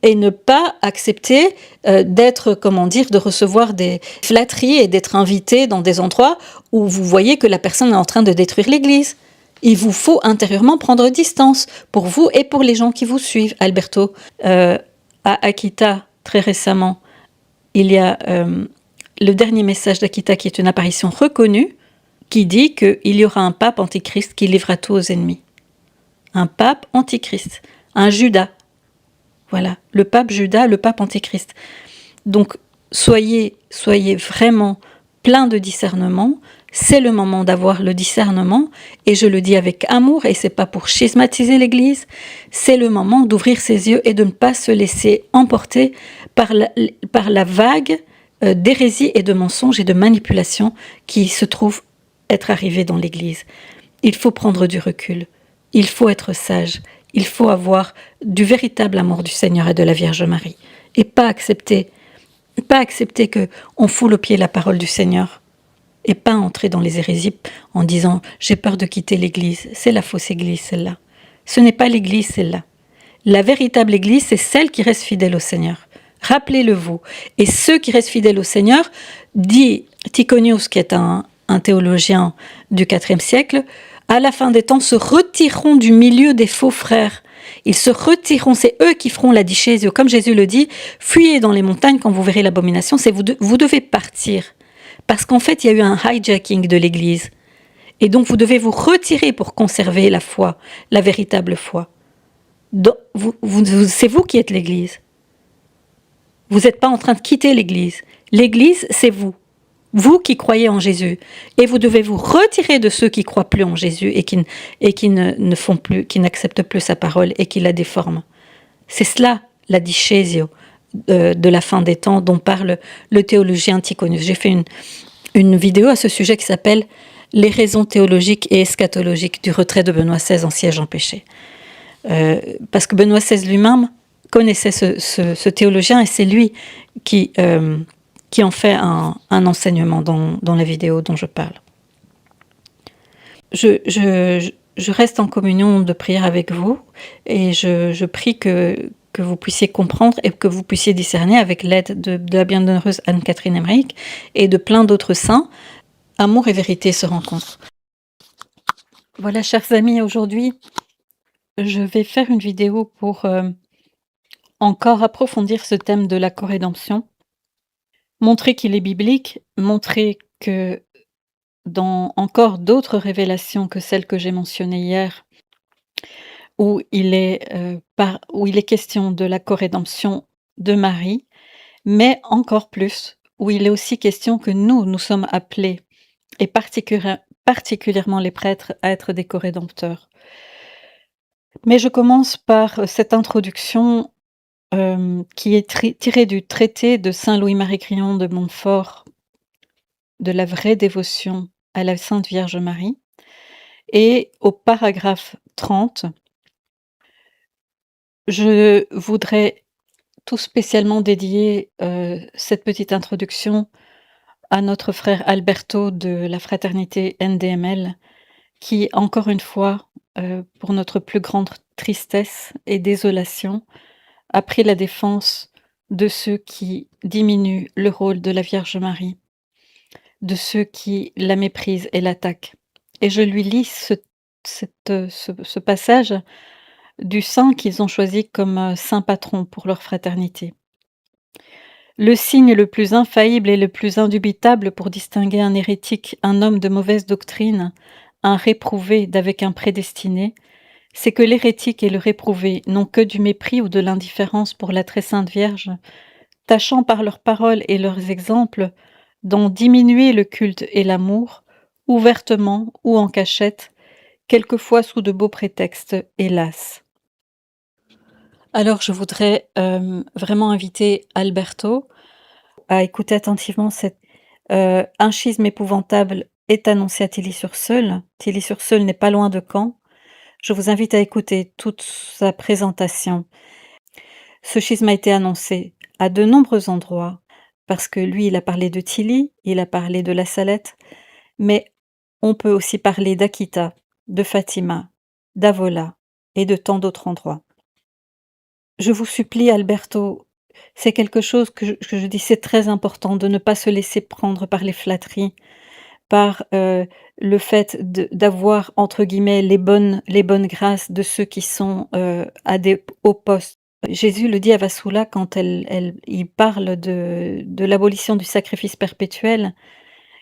Et ne pas accepter de recevoir des flatteries et d'être invité dans des endroits où vous voyez que la personne est en train de détruire l'Église. Il vous faut intérieurement prendre distance pour vous et pour les gens qui vous suivent. Alberto, à Akita, très récemment, il y a le dernier message d'Akita qui est une apparition reconnue, qui dit qu'il y aura un pape antichrist qui livrera tout aux ennemis. Un pape antichrist, un Judas. Voilà, le pape Judas, le pape antichrist. Donc, soyez vraiment plein de discernement. C'est le moment d'avoir le discernement, et je le dis avec amour, et c'est pas pour schismatiser l'Église, c'est le moment d'ouvrir ses yeux et de ne pas se laisser emporter par la vague d'hérésie et de mensonges et de manipulations qui se trouvent être arrivées dans l'Église. Il faut prendre du recul, il faut être sage, il faut avoir du véritable amour du Seigneur et de la Vierge Marie, et pas accepter qu'on foule au pied la parole du Seigneur, et pas entrer dans les hérésies en disant « j'ai peur de quitter l'Église ». C'est la fausse Église, celle-là. Ce n'est pas l'Église, celle-là. La véritable Église, c'est celle qui reste fidèle au Seigneur. Rappelez-le vous. Et ceux qui restent fidèles au Seigneur, dit Tychonius, qui est un théologien du IVe siècle, à la fin des temps se retireront du milieu des faux frères. Ils se retireront, c'est eux qui feront la discésio. Comme Jésus le dit, fuyez dans les montagnes quand vous verrez l'abomination, c'est vous devez partir. Parce qu'en fait, il y a eu un hijacking de l'Église. Et donc, vous devez vous retirer pour conserver la foi, la véritable foi. Donc, c'est vous qui êtes l'Église. Vous n'êtes pas en train de quitter l'Église. L'Église, c'est vous. Vous qui croyez en Jésus. Et vous devez vous retirer de ceux qui croient plus en Jésus et qui ne font plus, qui n'acceptent plus sa parole et qui la déforment. C'est cela, la discésio de la fin des temps dont parle le théologien Tychonius. J'ai fait une vidéo à ce sujet qui s'appelle « Les raisons théologiques et eschatologiques du retrait de Benoît XVI en siège empêché ». Parce que Benoît XVI lui-même connaissait ce théologien et c'est lui qui en fait un enseignement dans la vidéo dont je parle. Je reste en communion de prière avec vous et je prie que vous puissiez comprendre et que vous puissiez discerner avec l'aide de la bienheureuse Anne-Catherine Emmerich et de plein d'autres saints. Amour et vérité se rencontrent. Voilà, chers amis, aujourd'hui, je vais faire une vidéo pour encore approfondir ce thème de la corédemption, montrer qu'il est biblique, montrer que dans encore d'autres révélations que celles que j'ai mentionnées hier, où il est question de la corédemption de Marie, mais encore plus, où il est aussi question que nous sommes appelés, et particulièrement les prêtres, à être des corédempteurs. Mais je commence par cette introduction qui est tirée du traité de saint Louis-Marie Crillon de Montfort, de la vraie dévotion à la Sainte Vierge Marie, et au paragraphe 30, je voudrais tout spécialement dédier cette petite introduction à notre frère Alberto de la fraternité NDML qui, encore une fois, pour notre plus grande tristesse et désolation, a pris la défense de ceux qui diminuent le rôle de la Vierge Marie, de ceux qui la méprisent et l'attaquent. Et je lui lis ce passage du saint qu'ils ont choisi comme saint patron pour leur fraternité. Le signe le plus infaillible et le plus indubitable pour distinguer un hérétique, un homme de mauvaise doctrine, un réprouvé d'avec un prédestiné, c'est que l'hérétique et le réprouvé n'ont que du mépris ou de l'indifférence pour la très sainte Vierge, tâchant par leurs paroles et leurs exemples d'en diminuer le culte et l'amour, ouvertement ou en cachette, quelquefois sous de beaux prétextes, hélas. Alors je voudrais vraiment inviter Alberto à écouter attentivement un schisme épouvantable est annoncé à Tilly-sur-Seulles. Tilly-sur-Seulles n'est pas loin de Caen. Je vous invite à écouter toute sa présentation. Ce schisme a été annoncé à de nombreux endroits, parce que lui, il a parlé de Tilly, il a parlé de La Salette, mais on peut aussi parler d'Akita, de Fatima, d'Avola et de tant d'autres endroits. Je vous supplie, Alberto, c'est quelque chose que je dis, c'est très important de ne pas se laisser prendre par les flatteries, par le fait d'avoir entre guillemets les bonnes grâces de ceux qui sont à des hauts postes. Jésus le dit à Vassula quand il parle de l'abolition du sacrifice perpétuel,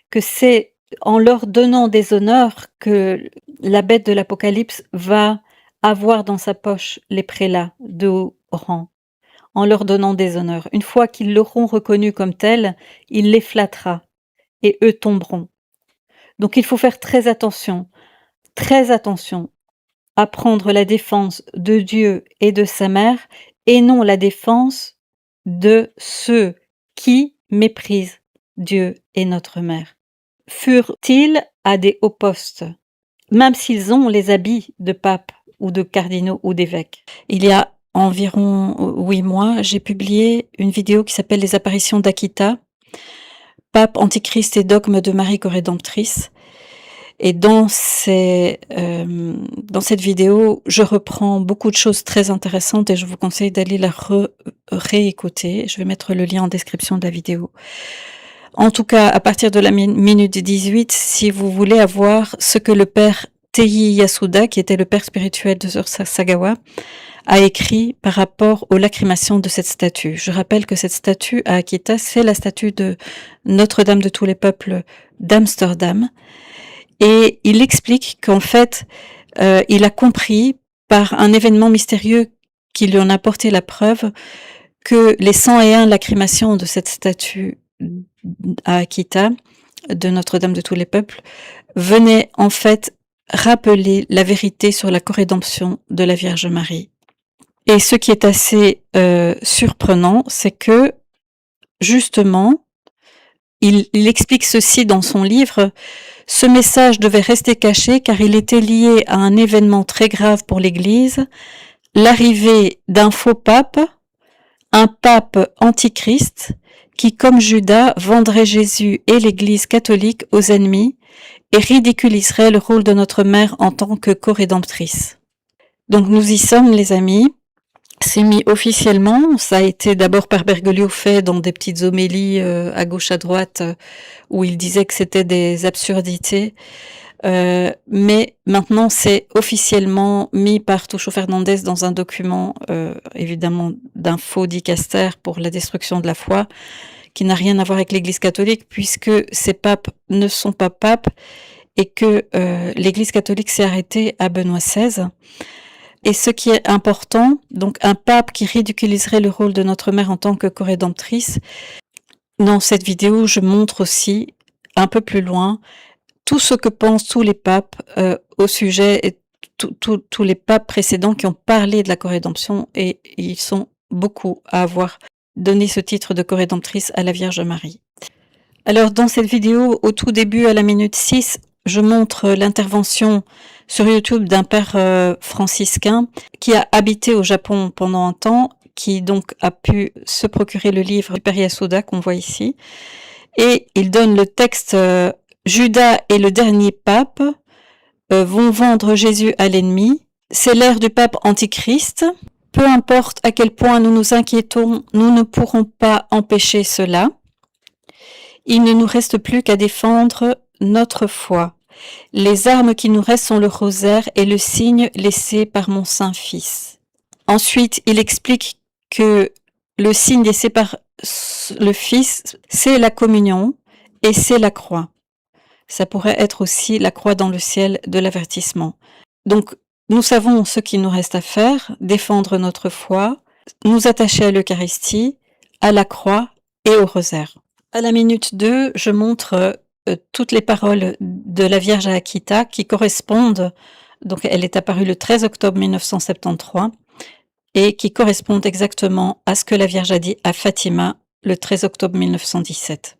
que c'est en leur donnant des honneurs que la bête de l'Apocalypse va avoir dans sa poche les prélats de haut rang, en leur donnant des honneurs. Une fois qu'ils l'auront reconnu comme tel, il les flattera et eux tomberont. Donc il faut faire très attention à prendre la défense de Dieu et de sa mère et non la défense de ceux qui méprisent Dieu et notre mère. Furent-ils à des hauts postes, même s'ils ont les habits de pape ou de cardinaux ou d'évêques? Il y a environ 8 mois, j'ai publié une vidéo qui s'appelle « Les apparitions d'Akita, pape, antichrist et dogme de Marie Corédemptrice ». Et dans cette vidéo, je reprends beaucoup de choses très intéressantes et je vous conseille d'aller la réécouter. Je vais mettre le lien en description de la vidéo. En tout cas, à partir de la minute 18, si vous voulez avoir ce que le père Teiji Yasuda, qui était le père spirituel de Sœur Sagawa, a écrit par rapport aux lacrymations de cette statue. Je rappelle que cette statue à Akita, c'est la statue de Notre-Dame de tous les peuples d'Amsterdam. Et il explique qu'en fait, il a compris par un événement mystérieux qui lui en a apporté la preuve que les 101 lacrymations de cette statue à Akita, de Notre-Dame de tous les peuples, venaient en fait rappeler la vérité sur la corédemption de la Vierge Marie. Et ce qui est assez surprenant, c'est que justement, il explique ceci dans son livre. Ce message devait rester caché car il était lié à un événement très grave pour l'Église, l'arrivée d'un faux pape, un pape antichrist, qui, comme Judas, vendrait Jésus et l'Église catholique aux ennemis et ridiculiserait le rôle de notre mère en tant que corédemptrice. Donc nous y sommes, les amis. C'est mis officiellement, ça a été d'abord par Bergoglio fait dans des petites homélies à gauche à droite où il disait que c'était des absurdités, mais maintenant c'est officiellement mis par Tucho Fernandez dans un document évidemment d'un faux dicaster pour la destruction de la foi qui n'a rien à voir avec l'Église catholique puisque ces papes ne sont pas papes et que l'Église catholique s'est arrêtée à Benoît XVI. Et ce qui est important, donc un pape qui ridiculiserait le rôle de notre mère en tant que corédemptrice. Dans cette vidéo, je montre aussi, un peu plus loin, tout ce que pensent tous les papes au sujet, et tous les papes précédents qui ont parlé de la corédemption, et ils sont beaucoup à avoir donné ce titre de corédemptrice à la Vierge Marie. Alors dans cette vidéo, au tout début, à la minute 6, je montre l'intervention sur YouTube d'un père franciscain qui a habité au Japon pendant un temps, qui donc a pu se procurer le livre du père Yasuda qu'on voit ici. Et il donne le texte Judas et le dernier pape vont vendre Jésus à l'ennemi. C'est l'ère du pape antichrist. Peu importe à quel point nous nous inquiétons, nous ne pourrons pas empêcher cela. Il ne nous reste plus qu'à défendre notre foi. Les armes qui nous restent sont le rosaire et le signe laissé par mon Saint-Fils. Ensuite, il explique que le signe laissé par le Fils, c'est la communion et c'est la croix. Ça pourrait être aussi la croix dans le ciel de l'avertissement. Donc, nous savons ce qu'il nous reste à faire, défendre notre foi, nous attacher à l'Eucharistie, à la croix et au rosaire. À la minute 2, je montre toutes les paroles de la Vierge à Akita qui correspondent, donc elle est apparue le 13 octobre 1973, et qui correspondent exactement à ce que la Vierge a dit à Fatima le 13 octobre 1917,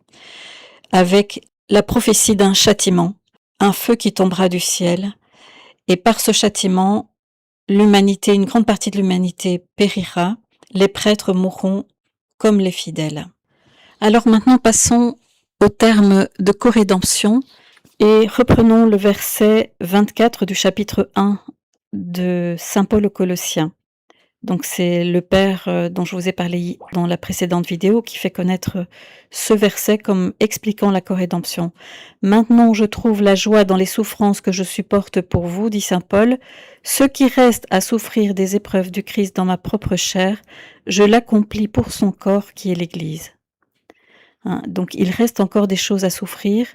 avec la prophétie d'un châtiment, un feu qui tombera du ciel, et par ce châtiment, l'humanité, une grande partie de l'humanité périra, les prêtres mourront comme les fidèles. Alors maintenant, passons au terme de corédemption et reprenons le verset 24 du chapitre 1 de Saint Paul aux Colossiens. Donc c'est le Père dont je vous ai parlé dans la précédente vidéo qui fait connaître ce verset comme expliquant la corédemption. Maintenant je trouve la joie dans les souffrances que je supporte pour vous, dit Saint Paul. Ce qui reste à souffrir des épreuves du Christ dans ma propre chair, je l'accomplis pour son corps qui est l'Église. Donc il reste encore des choses à souffrir,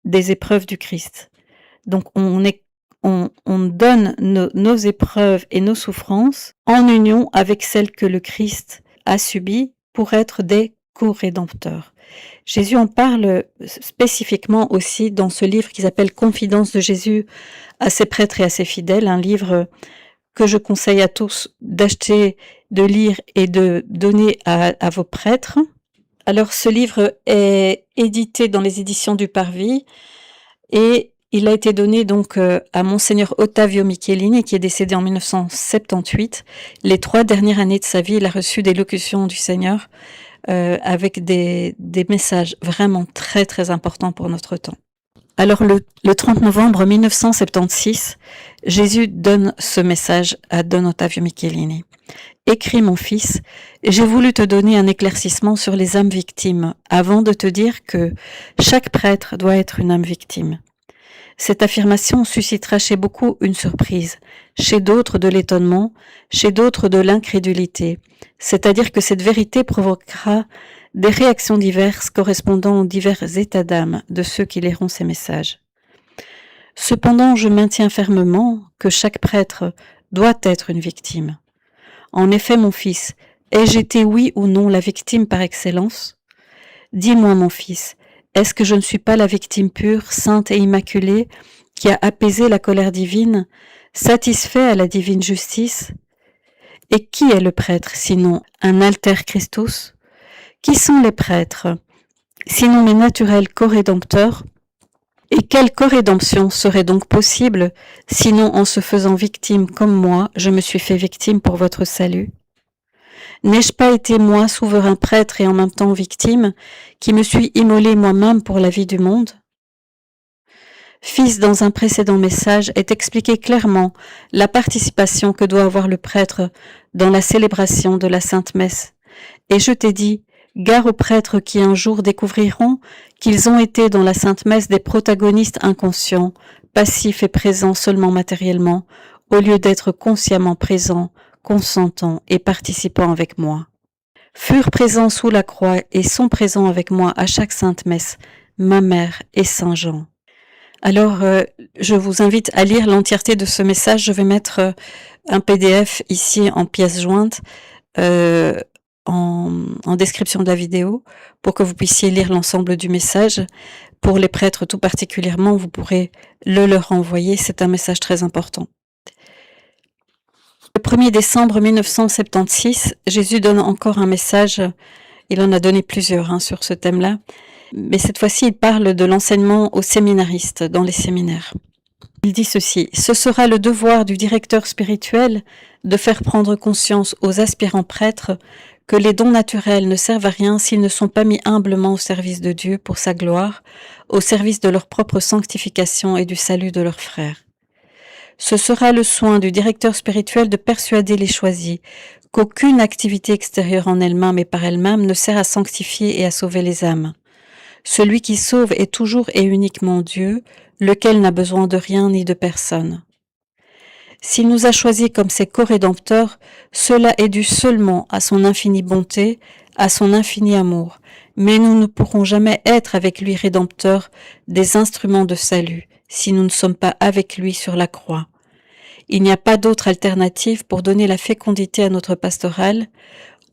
des épreuves du Christ. Donc on donne nos épreuves et nos souffrances en union avec celles que le Christ a subies pour être des co-rédempteurs. Jésus en parle spécifiquement aussi dans ce livre qui s'appelle Confidence de Jésus à ses prêtres et à ses fidèles, un livre que je conseille à tous d'acheter, de lire et de donner à vos prêtres. Alors ce livre est édité dans les éditions du Parvis et il a été donné donc à Monseigneur Ottavio Michelini qui est décédé en 1978. Les 3 dernières années de sa vie, il a reçu des locutions du Seigneur avec des messages vraiment très très importants pour notre temps. Alors le 30 novembre 1976, Jésus donne ce message à Don Ottavio Michelini. Écris mon fils, j'ai voulu te donner un éclaircissement sur les âmes victimes avant de te dire que chaque prêtre doit être une âme victime. Cette affirmation suscitera chez beaucoup une surprise, chez d'autres de l'étonnement, chez d'autres de l'incrédulité, c'est-à-dire que cette vérité provoquera des réactions diverses correspondant aux divers états d'âme de ceux qui liront ces messages. Cependant, je maintiens fermement que chaque prêtre doit être une victime. En effet, mon fils, ai-je été oui ou non la victime par excellence ? Dis-moi, mon fils, est-ce que je ne suis pas la victime pure, sainte et immaculée, qui a apaisé la colère divine, satisfait à la divine justice ? Et qui est le prêtre, sinon un alter Christus ? Qui sont les prêtres, sinon mes naturels corédempteurs ? Et quelle corédemption serait donc possible, sinon en se faisant victime comme moi, je me suis fait victime pour votre salut ? N'ai-je pas été moi souverain prêtre et en même temps victime, qui me suis immolé moi-même pour la vie du monde ? Fils, dans un précédent message, est expliqué clairement la participation que doit avoir le prêtre dans la célébration de la Sainte Messe. Et je t'ai dit, gare aux prêtres qui un jour découvriront qu'ils ont été dans la Sainte Messe des protagonistes inconscients, passifs et présents seulement matériellement, au lieu d'être consciemment présents, consentants et participants avec moi. Furent présents sous la croix et sont présents avec moi à chaque Sainte Messe, ma mère et Saint Jean. Alors, je vous invite à lire l'entièreté de ce message. Je vais mettre un PDF ici en pièce jointe, en description de la vidéo, pour que vous puissiez lire l'ensemble du message. Pour les prêtres tout particulièrement, vous pourrez le leur envoyer. C'est un message très important. Le 1er décembre 1976, Jésus donne encore un message. Il en a donné plusieurs sur ce thème-là. Mais cette fois-ci, il parle de l'enseignement aux séminaristes dans les séminaires. Il dit ceci: « Ce sera le devoir du directeur spirituel de faire prendre conscience aux aspirants prêtres que les dons naturels ne servent à rien s'ils ne sont pas mis humblement au service de Dieu pour sa gloire, au service de leur propre sanctification et du salut de leurs frères. Ce sera le soin du directeur spirituel de persuader les choisis qu'aucune activité extérieure en elle-même et par elle-même ne sert à sanctifier et à sauver les âmes. Celui qui sauve est toujours et uniquement Dieu, lequel n'a besoin de rien ni de personne. S'il nous a choisis comme ses co-rédempteurs, cela est dû seulement à son infinie bonté, à son infini amour, mais nous ne pourrons jamais être avec lui rédempteurs des instruments de salut, si nous ne sommes pas avec lui sur la croix. Il n'y a pas d'autre alternative pour donner la fécondité à notre pastoral,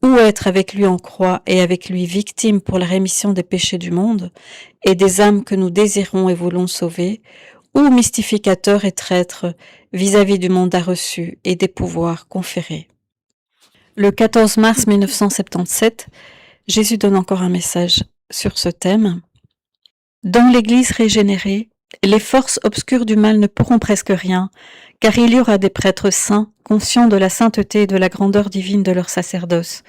ou être avec lui en croix et avec lui victime pour la rémission des péchés du monde et des âmes que nous désirons et voulons sauver, ou mystificateur et traître vis-à-vis du mandat reçu et des pouvoirs conférés. Le 14 mars 1977, Jésus donne encore un message sur ce thème. Dans l'Église régénérée, les forces obscures du mal ne pourront presque rien, car il y aura des prêtres saints, conscients de la sainteté et de la grandeur divine de leur sacerdoce.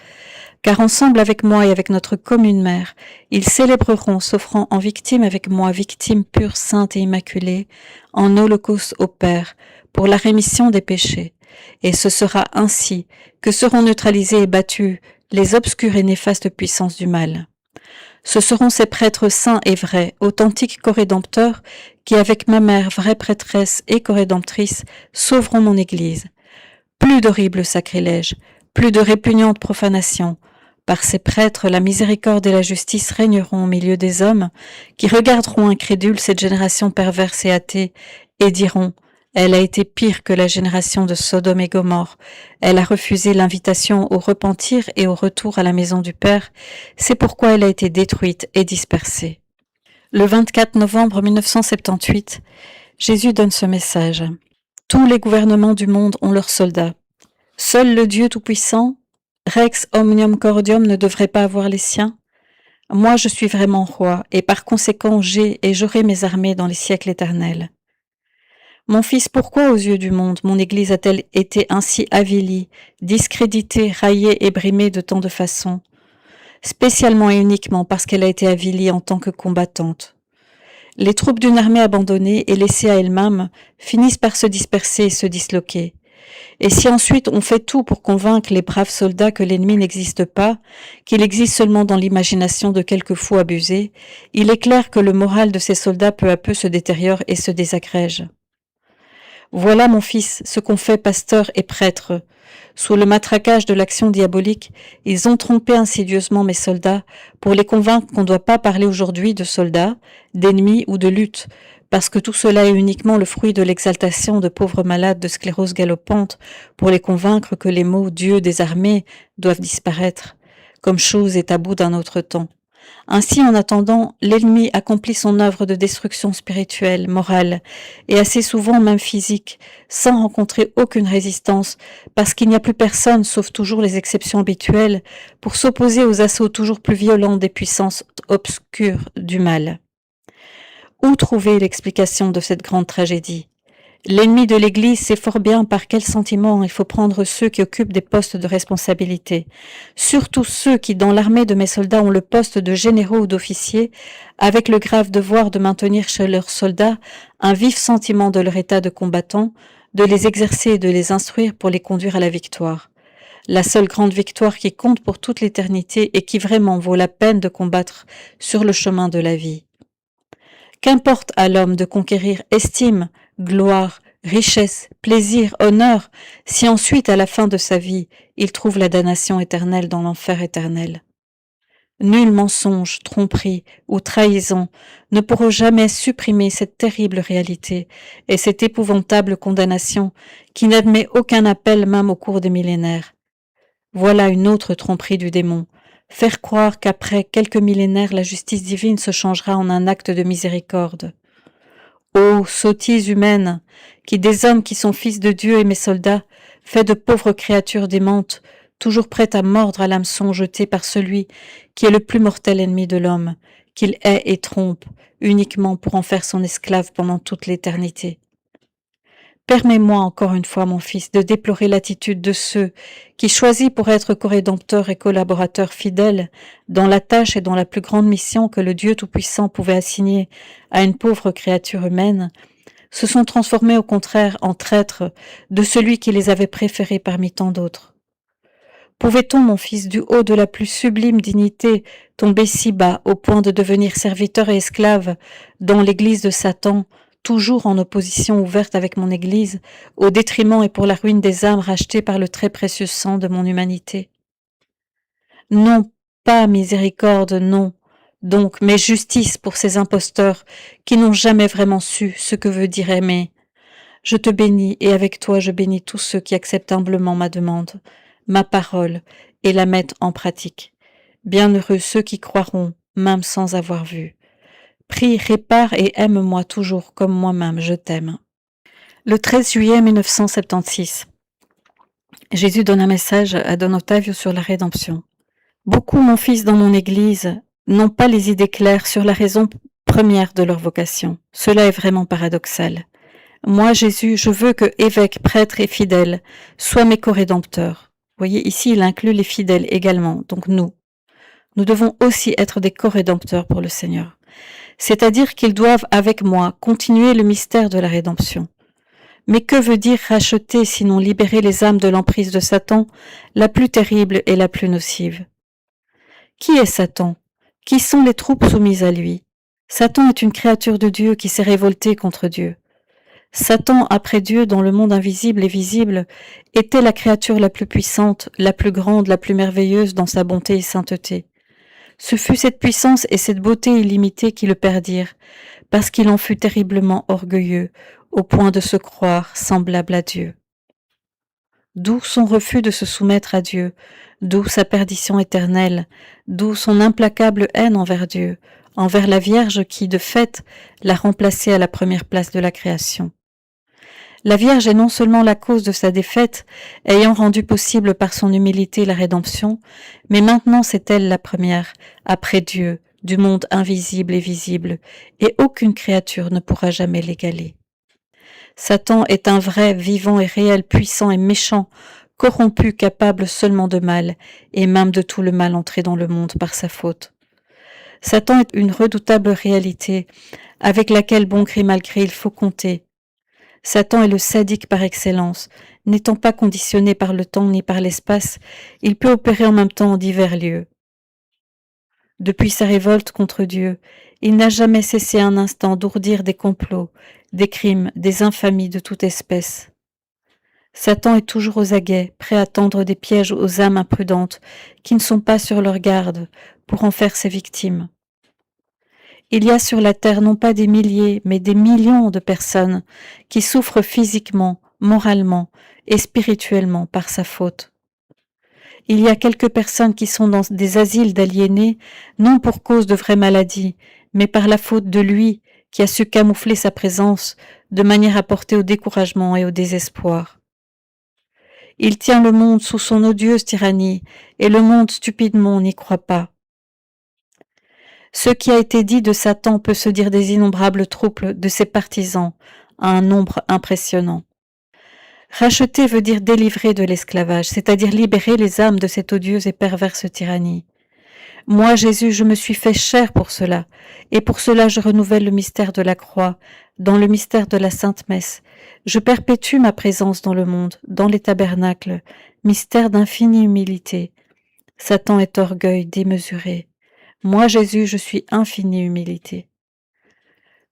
Car ensemble avec moi et avec notre commune mère, ils célébreront, s'offrant en victime avec moi, victime pure, sainte et immaculée, en holocauste au Père, pour la rémission des péchés. Et ce sera ainsi que seront neutralisés et battus les obscures et néfastes puissances du mal. Ce seront ces prêtres saints et vrais, authentiques corédempteurs, qui, avec ma mère, vraie prêtresse et corédemptrice, sauveront mon Église. Plus d'horribles sacrilèges, plus de répugnantes profanations. Par ces prêtres, la miséricorde et la justice régneront au milieu des hommes, qui regarderont incrédules cette génération perverse et athée, et diront « Elle a été pire que la génération de Sodome et Gomorrhe. Elle a refusé l'invitation au repentir et au retour à la maison du Père. C'est pourquoi elle a été détruite et dispersée. » Le 24 novembre 1978, Jésus donne ce message. Tous les gouvernements du monde ont leurs soldats. Seul le Dieu Tout-Puissant, Rex Omnium Cordium, ne devrait pas avoir les siens. Moi, je suis vraiment roi, et par conséquent, j'ai et j'aurai mes armées dans les siècles éternels. Mon fils, pourquoi aux yeux du monde mon Église a-t-elle été ainsi avilie, discréditée, raillée et brimée de tant de façons? Spécialement et uniquement parce qu'elle a été avilie en tant que combattante. Les troupes d'une armée abandonnée et laissée à elle-même finissent par se disperser et se disloquer. Et si ensuite on fait tout pour convaincre les braves soldats que l'ennemi n'existe pas, qu'il existe seulement dans l'imagination de quelques fous abusés, il est clair que le moral de ces soldats peu à peu se détériore et se désagrège. Voilà, mon fils, ce qu'ont fait pasteurs et prêtres. Sous le matraquage de l'action diabolique, ils ont trompé insidieusement mes soldats pour les convaincre qu'on ne doit pas parler aujourd'hui de soldats, d'ennemis ou de lutte, parce que tout cela est uniquement le fruit de l'exaltation de pauvres malades de sclérose galopante pour les convaincre que les mots « Dieu des armées » doivent disparaître, comme chose et tabou d'un autre temps. Ainsi, en attendant, l'ennemi accomplit son œuvre de destruction spirituelle, morale, et assez souvent même physique, sans rencontrer aucune résistance, parce qu'il n'y a plus personne, sauf toujours les exceptions habituelles, pour s'opposer aux assauts toujours plus violents des puissances obscures du mal. Où trouver l'explication de cette grande tragédie? L'ennemi de l'Église sait fort bien par quel sentiment il faut prendre ceux qui occupent des postes de responsabilité, surtout ceux qui, dans l'armée de mes soldats, ont le poste de généraux ou d'officiers, avec le grave devoir de maintenir chez leurs soldats un vif sentiment de leur état de combattant, de les exercer et de les instruire pour les conduire à la victoire. La seule grande victoire qui compte pour toute l'éternité et qui vraiment vaut la peine de combattre sur le chemin de la vie. Qu'importe à l'homme de conquérir estime, gloire, richesse, plaisir, honneur, si ensuite, à la fin de sa vie, il trouve la damnation éternelle dans l'enfer éternel. Nul mensonge, tromperie ou trahison ne pourra jamais supprimer cette terrible réalité et cette épouvantable condamnation qui n'admet aucun appel même au cours des millénaires. Voilà une autre tromperie du démon. Faire croire qu'après quelques millénaires, la justice divine se changera en un acte de miséricorde. Ô sottise humaine, qui des hommes qui sont fils de Dieu et mes soldats, fait de pauvres créatures démentes, toujours prêtes à mordre à l'hameçon jeté par celui qui est le plus mortel ennemi de l'homme, qu'il hait et trompe, uniquement pour en faire son esclave pendant toute l'éternité. Permets-moi encore une fois, mon fils, de déplorer l'attitude de ceux qui, choisis pour être corédempteurs et collaborateurs fidèles dans la tâche et dans la plus grande mission que le Dieu Tout-Puissant pouvait assigner à une pauvre créature humaine, se sont transformés au contraire en traîtres de celui qui les avait préférés parmi tant d'autres. Pouvait-on, mon fils, du haut de la plus sublime dignité, tomber si bas au point de devenir serviteur et esclave dans l'église de Satan, toujours en opposition ouverte avec mon église, au détriment et pour la ruine des âmes rachetées par le très précieux sang de mon humanité? Non, pas miséricorde, non. Donc, mais justice pour ces imposteurs qui n'ont jamais vraiment su ce que veut dire aimer. Je te bénis et avec toi je bénis tous ceux qui acceptent humblement ma demande, ma parole et la mettent en pratique. Bienheureux ceux qui croiront, même sans avoir vu. Prie, répare et aime-moi toujours comme moi-même je t'aime. Le 13 juillet 1976, Jésus donne un message à Don Ottavio sur la rédemption. Beaucoup, mon fils, dans mon Église, n'ont pas les idées claires sur la raison première de leur vocation. Cela est vraiment paradoxal. Moi, Jésus, je veux que évêques, prêtres et fidèles soient mes corédempteurs. Vous voyez, ici, il inclut les fidèles également, donc nous. Nous devons aussi être des corédempteurs pour le Seigneur. C'est-à-dire qu'ils doivent, avec moi, continuer le mystère de la rédemption. Mais que veut dire racheter, sinon libérer les âmes de l'emprise de Satan, la plus terrible et la plus nocive? Qui est Satan? Qui sont les troupes soumises à lui? Satan est une créature de Dieu qui s'est révoltée contre Dieu. Satan, après Dieu, dans le monde invisible et visible, était la créature la plus puissante, la plus grande, la plus merveilleuse dans sa bonté et sainteté. Ce fut cette puissance et cette beauté illimitée qui le perdirent, parce qu'il en fut terriblement orgueilleux, au point de se croire semblable à Dieu. D'où son refus de se soumettre à Dieu, d'où sa perdition éternelle, d'où son implacable haine envers Dieu, envers la Vierge qui, de fait, l'a remplacé à la première place de la création. La Vierge est non seulement la cause de sa défaite, ayant rendu possible par son humilité la rédemption, mais maintenant c'est elle la première, après Dieu, du monde invisible et visible, et aucune créature ne pourra jamais l'égaler. Satan est un vrai, vivant et réel, puissant et méchant, corrompu, capable seulement de mal, et même de tout le mal entré dans le monde par sa faute. Satan est une redoutable réalité, avec laquelle bon gré mal gré il faut compter. Satan est le sadique par excellence. N'étant pas conditionné par le temps ni par l'espace, il peut opérer en même temps en divers lieux. Depuis sa révolte contre Dieu, il n'a jamais cessé un instant d'ourdir des complots, des crimes, des infamies de toute espèce. Satan est toujours aux aguets, prêt à tendre des pièges aux âmes imprudentes qui ne sont pas sur leur garde pour en faire ses victimes. Il y a sur la terre non pas des milliers, mais des millions de personnes qui souffrent physiquement, moralement et spirituellement par sa faute. Il y a quelques personnes qui sont dans des asiles d'aliénés, non pour cause de vraies maladies, mais par la faute de lui qui a su camoufler sa présence de manière à porter au découragement et au désespoir. Il tient le monde sous son odieuse tyrannie, et le monde stupidement n'y croit pas. Ce qui a été dit de Satan peut se dire des innombrables troupes de ses partisans, à un nombre impressionnant. Racheter veut dire délivrer de l'esclavage, c'est-à-dire libérer les âmes de cette odieuse et perverse tyrannie. Moi, Jésus, je me suis fait chair pour cela, et pour cela je renouvelle le mystère de la croix, dans le mystère de la Sainte Messe. Je perpétue ma présence dans le monde, dans les tabernacles, mystère d'infinie humilité. Satan est orgueil démesuré. Moi, Jésus, je suis infinie humilité.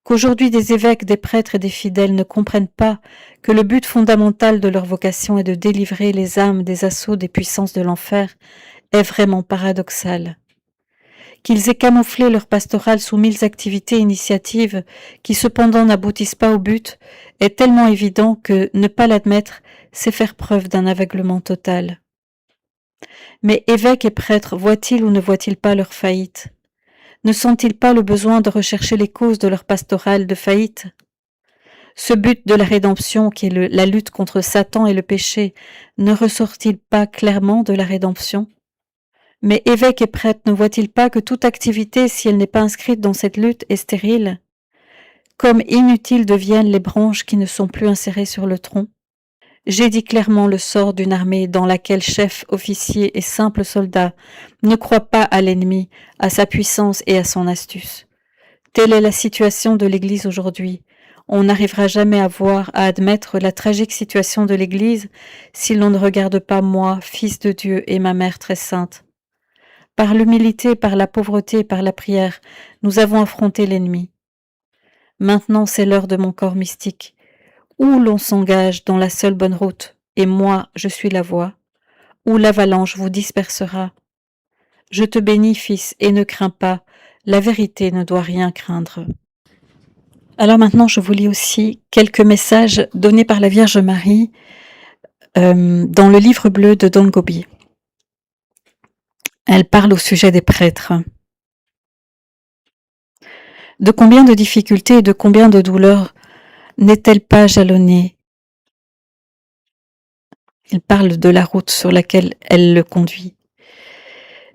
Qu'aujourd'hui des évêques, des prêtres et des fidèles ne comprennent pas que le but fondamental de leur vocation est de délivrer les âmes des assauts des puissances de l'enfer est vraiment paradoxal. Qu'ils aient camouflé leur pastoral sous 1000 activités et initiatives qui cependant n'aboutissent pas au but est tellement évident que ne pas l'admettre, c'est faire preuve d'un aveuglement total. Mais évêques et prêtres voient-ils ou ne voient-ils pas leur faillite? Ne sentent-ils pas le besoin de rechercher les causes de leur pastoral de faillite? Ce but de la rédemption, qui est la lutte contre Satan et le péché, ne ressort-il pas clairement de la rédemption? Mais évêques et prêtres ne voient-ils pas que toute activité, si elle n'est pas inscrite dans cette lutte, est stérile? comme inutiles deviennent les branches qui ne sont plus insérées sur le tronc. J'ai dit clairement le sort d'une armée dans laquelle chefs, officiers et simples soldats ne croient pas à l'ennemi, à sa puissance et à son astuce. Telle est la situation de l'Église aujourd'hui. On n'arrivera jamais à admettre la tragique situation de l'Église si l'on ne regarde pas moi, fils de Dieu, et ma mère très sainte. Par l'humilité, par la pauvreté, par la prière, nous avons affronté l'ennemi. Maintenant, c'est l'heure de mon corps mystique, où l'on s'engage dans la seule bonne route, et moi, je suis la voie, où l'avalanche vous dispersera. Je te bénis, fils, et ne crains pas, la vérité ne doit rien craindre. Alors maintenant, je vous lis aussi quelques messages donnés par la Vierge Marie dans le livre bleu de Don Gobi. Elle parle au sujet des prêtres. De combien de difficultés et de combien de douleurs n'est-elle pas jalonnée? Il parle de la route sur laquelle elle le conduit.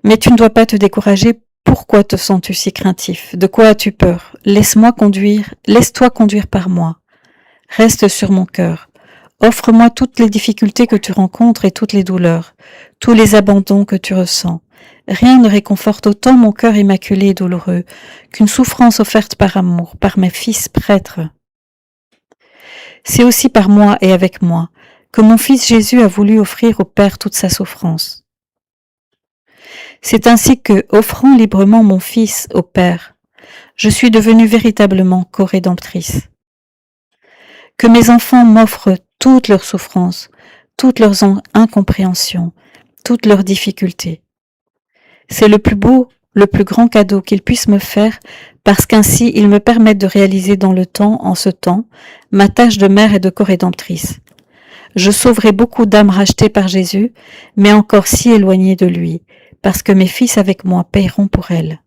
Mais tu ne dois pas te décourager. Pourquoi te sens-tu si craintif? De quoi as-tu peur? Laisse-toi conduire par moi. Reste sur mon cœur. Offre-moi toutes les difficultés que tu rencontres et toutes les douleurs, tous les abandons que tu ressens. Rien ne réconforte autant mon cœur immaculé et douloureux qu'une souffrance offerte par amour, par mes fils prêtres. C'est aussi par moi et avec moi que mon fils Jésus a voulu offrir au Père toute sa souffrance. C'est ainsi que, offrant librement mon fils au Père, je suis devenue véritablement co-rédemptrice. Que mes enfants m'offrent toutes leurs souffrances, toutes leurs incompréhensions, toutes leurs difficultés. C'est le plus beau, le plus grand cadeau qu'ils puissent me faire, parce qu'ainsi ils me permettent de réaliser dans le temps, en ce temps, ma tâche de mère et de co-rédemptrice. Je sauverai beaucoup d'âmes rachetées par Jésus, mais encore si éloignées de lui, parce que mes fils avec moi paieront pour elles.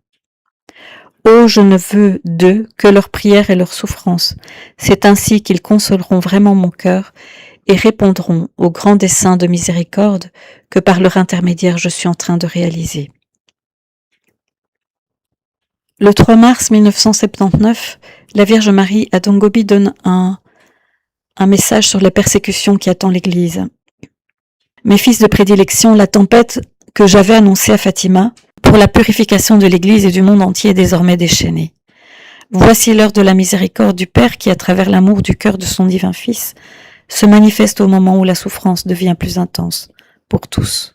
Oh, je ne veux d'eux que leur prière et leur souffrance. C'est ainsi qu'ils consoleront vraiment mon cœur et répondront aux grands desseins de miséricorde que par leur intermédiaire je suis en train de réaliser. Le 3 mars 1979, la Vierge Marie à Don Gobi donne un message sur la persécution qui attend l'Église. Mes fils de prédilection, la tempête que j'avais annoncée à Fatima pour la purification de l'Église et du monde entier est désormais déchaînée. Voici l'heure de la miséricorde du Père qui, à travers l'amour du cœur de son divin Fils, se manifeste au moment où la souffrance devient plus intense pour tous.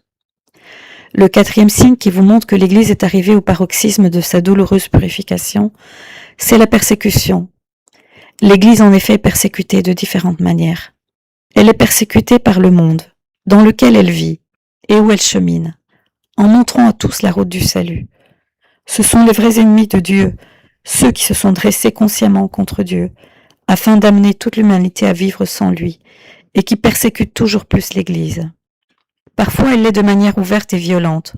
Le 4e signe qui vous montre que l'Église est arrivée au paroxysme de sa douloureuse purification, c'est la persécution. L'Église en effet est persécutée de différentes manières. Elle est persécutée par le monde, dans lequel elle vit et où elle chemine, en montrant à tous la route du salut. Ce sont les vrais ennemis de Dieu, ceux qui se sont dressés consciemment contre Dieu, afin d'amener toute l'humanité à vivre sans lui, et qui persécutent toujours plus l'Église. Parfois, elle l'est de manière ouverte et violente.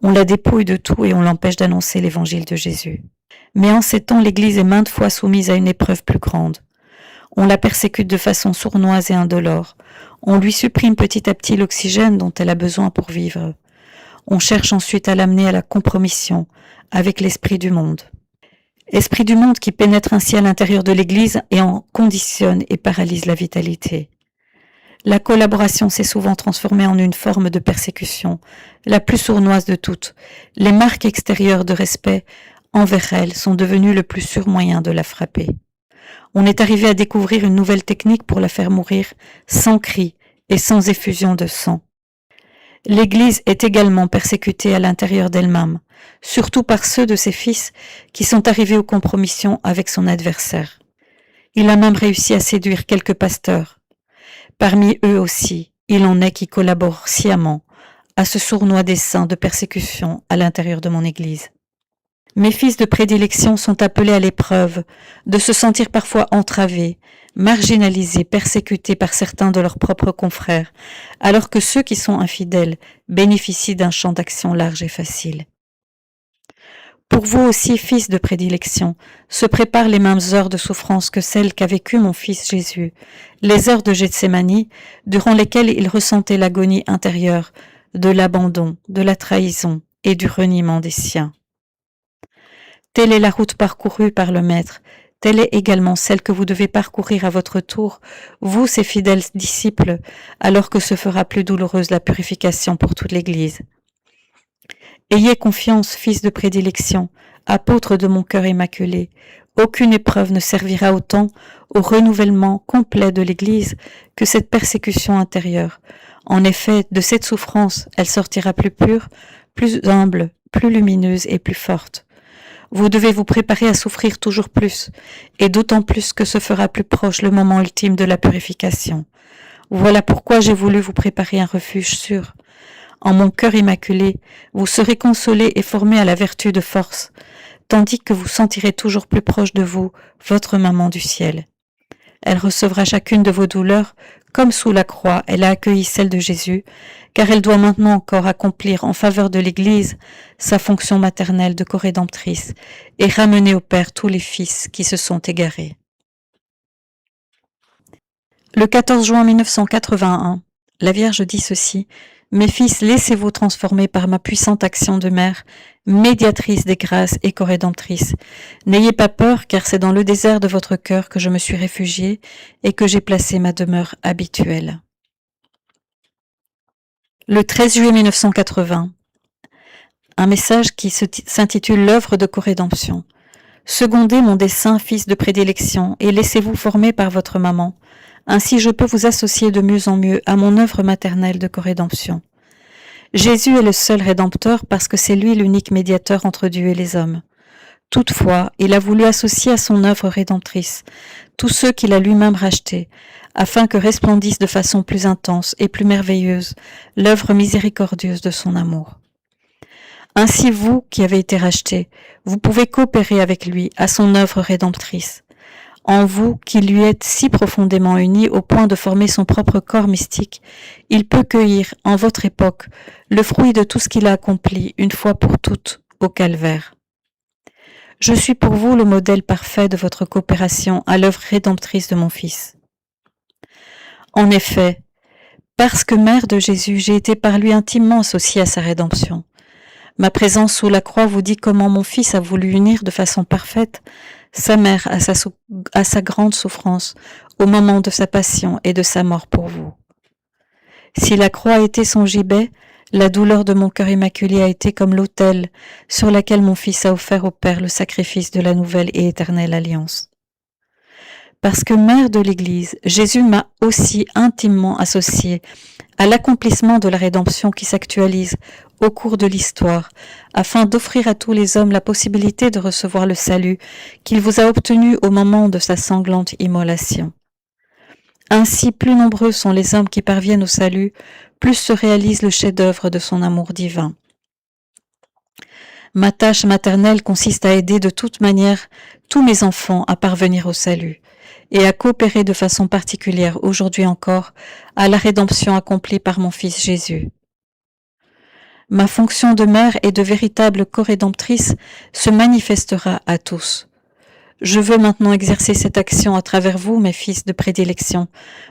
On la dépouille de tout et on l'empêche d'annoncer l'évangile de Jésus. Mais en ces temps, l'Église est maintes fois soumise à une épreuve plus grande. On la persécute de façon sournoise et indolore. On lui supprime petit à petit l'oxygène dont elle a besoin pour vivre. On cherche ensuite à l'amener à la compromission avec l'esprit du monde. Esprit du monde qui pénètre ainsi à l'intérieur de l'Église et en conditionne et paralyse la vitalité. La collaboration s'est souvent transformée en une forme de persécution, la plus sournoise de toutes. Les marques extérieures de respect envers elle sont devenues le plus sûr moyen de la frapper. On est arrivé à découvrir une nouvelle technique pour la faire mourir sans cri et sans effusion de sang. L'Église est également persécutée à l'intérieur d'elle-même, surtout par ceux de ses fils qui sont arrivés aux compromissions avec son adversaire. Il a même réussi à séduire quelques pasteurs. Parmi eux aussi, il en est qui collaborent sciemment à ce sournois dessein de persécution à l'intérieur de mon Église. Mes fils de prédilection sont appelés à l'épreuve de se sentir parfois entravés, marginalisés, persécutés par certains de leurs propres confrères, alors que ceux qui sont infidèles bénéficient d'un champ d'action large et facile. Pour vous aussi, fils de prédilection, se préparent les mêmes heures de souffrance que celles qu'a vécues mon fils Jésus, les heures de Gethsémani, durant lesquelles il ressentait l'agonie intérieure de l'abandon, de la trahison et du reniement des siens. Telle est la route parcourue par le Maître, telle est également celle que vous devez parcourir à votre tour, vous, ses fidèles disciples, alors que se fera plus douloureuse la purification pour toute l'Église. Ayez confiance, fils de prédilection, apôtre de mon cœur immaculé. Aucune épreuve ne servira autant au renouvellement complet de l'Église que cette persécution intérieure. En effet, de cette souffrance, elle sortira plus pure, plus humble, plus lumineuse et plus forte. Vous devez vous préparer à souffrir toujours plus, et d'autant plus que se fera plus proche le moment ultime de la purification. Voilà pourquoi j'ai voulu vous préparer un refuge sûr. En mon cœur immaculé, vous serez consolés et formés à la vertu de force, tandis que vous sentirez toujours plus proche de vous votre maman du ciel. Elle recevra chacune de vos douleurs, comme sous la croix elle a accueilli celle de Jésus, car elle doit maintenant encore accomplir en faveur de l'Église sa fonction maternelle de corédemptrice et ramener au Père tous les fils qui se sont égarés. Le 14 juin 1981, la Vierge dit ceci: « Mes fils, laissez-vous transformer par ma puissante action de mère, médiatrice des grâces et corédemptrice. N'ayez pas peur, car c'est dans le désert de votre cœur que je me suis réfugiée et que j'ai placé ma demeure habituelle. » Le 13 juillet 1980, un message qui s'intitule « L'œuvre de corédemption ». Secondez mon dessein, fils de prédilection, et laissez-vous former par votre maman. Ainsi je peux vous associer de mieux en mieux à mon œuvre maternelle de corédemption. Jésus est le seul Rédempteur parce que c'est lui l'unique médiateur entre Dieu et les hommes. Toutefois, il a voulu associer à son œuvre rédemptrice tous ceux qu'il a lui-même rachetés, afin que resplendisse de façon plus intense et plus merveilleuse l'œuvre miséricordieuse de son amour. Ainsi vous, qui avez été rachetés, vous pouvez coopérer avec lui à son œuvre rédemptrice. En vous, qui lui êtes si profondément unis au point de former son propre corps mystique, il peut cueillir, en votre époque, le fruit de tout ce qu'il a accompli une fois pour toutes au calvaire. Je suis pour vous le modèle parfait de votre coopération à l'œuvre rédemptrice de mon Fils. En effet, parce que mère de Jésus, j'ai été par lui intimement associée à sa rédemption. Ma présence sous la croix vous dit comment mon Fils a voulu unir de façon parfaite sa mère à sa grande souffrance au moment de sa passion et de sa mort pour vous. Si la croix a été son gibet, la douleur de mon cœur immaculé a été comme l'autel sur laquelle mon Fils a offert au Père le sacrifice de la nouvelle et éternelle alliance. Parce que mère de l'Église, Jésus m'a aussi intimement associée à l'accomplissement de la rédemption qui s'actualise au cours de l'histoire, afin d'offrir à tous les hommes la possibilité de recevoir le salut qu'il vous a obtenu au moment de sa sanglante immolation. Ainsi, plus nombreux sont les hommes qui parviennent au salut, plus se réalise le chef-d'œuvre de son amour divin. Ma tâche maternelle consiste à aider de toute manière tous mes enfants à parvenir au salut et à coopérer de façon particulière aujourd'hui encore à la rédemption accomplie par mon Fils Jésus. Ma fonction de mère et de véritable corédemptrice se manifestera à tous. Je veux maintenant exercer cette action à travers vous, mes fils de prédilection.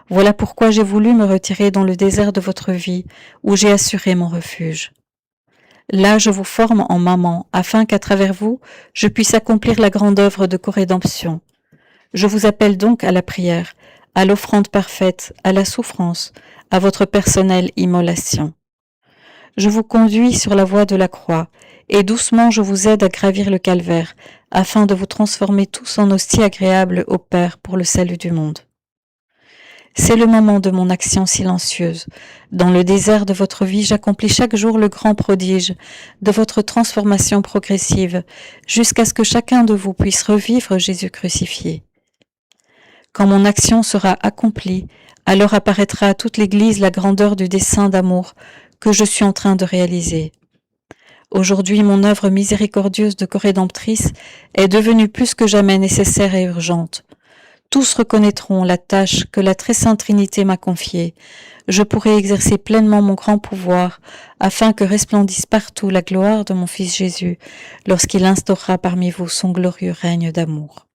Voilà pourquoi j'ai voulu me retirer dans le désert de votre vie, où j'ai assuré mon refuge. Là, je vous forme en maman, afin qu'à travers vous, je puisse accomplir la grande œuvre de corédemption. Je vous appelle donc à la prière, à l'offrande parfaite, à la souffrance, à votre personnelle immolation. Je vous conduis sur la voie de la croix, et doucement je vous aide à gravir le calvaire, afin de vous transformer tous en hosties agréables au Père pour le salut du monde. C'est le moment de mon action silencieuse. Dans le désert de votre vie, j'accomplis chaque jour le grand prodige de votre transformation progressive, jusqu'à ce que chacun de vous puisse revivre Jésus crucifié. Quand mon action sera accomplie, alors apparaîtra à toute l'Église la grandeur du dessein d'amour que je suis en train de réaliser. Aujourd'hui, mon œuvre miséricordieuse de corédemptrice est devenue plus que jamais nécessaire et urgente. Tous reconnaîtront la tâche que la très sainte Trinité m'a confiée. Je pourrai exercer pleinement mon grand pouvoir afin que resplendisse partout la gloire de mon Fils Jésus lorsqu'il instaurera parmi vous son glorieux règne d'amour.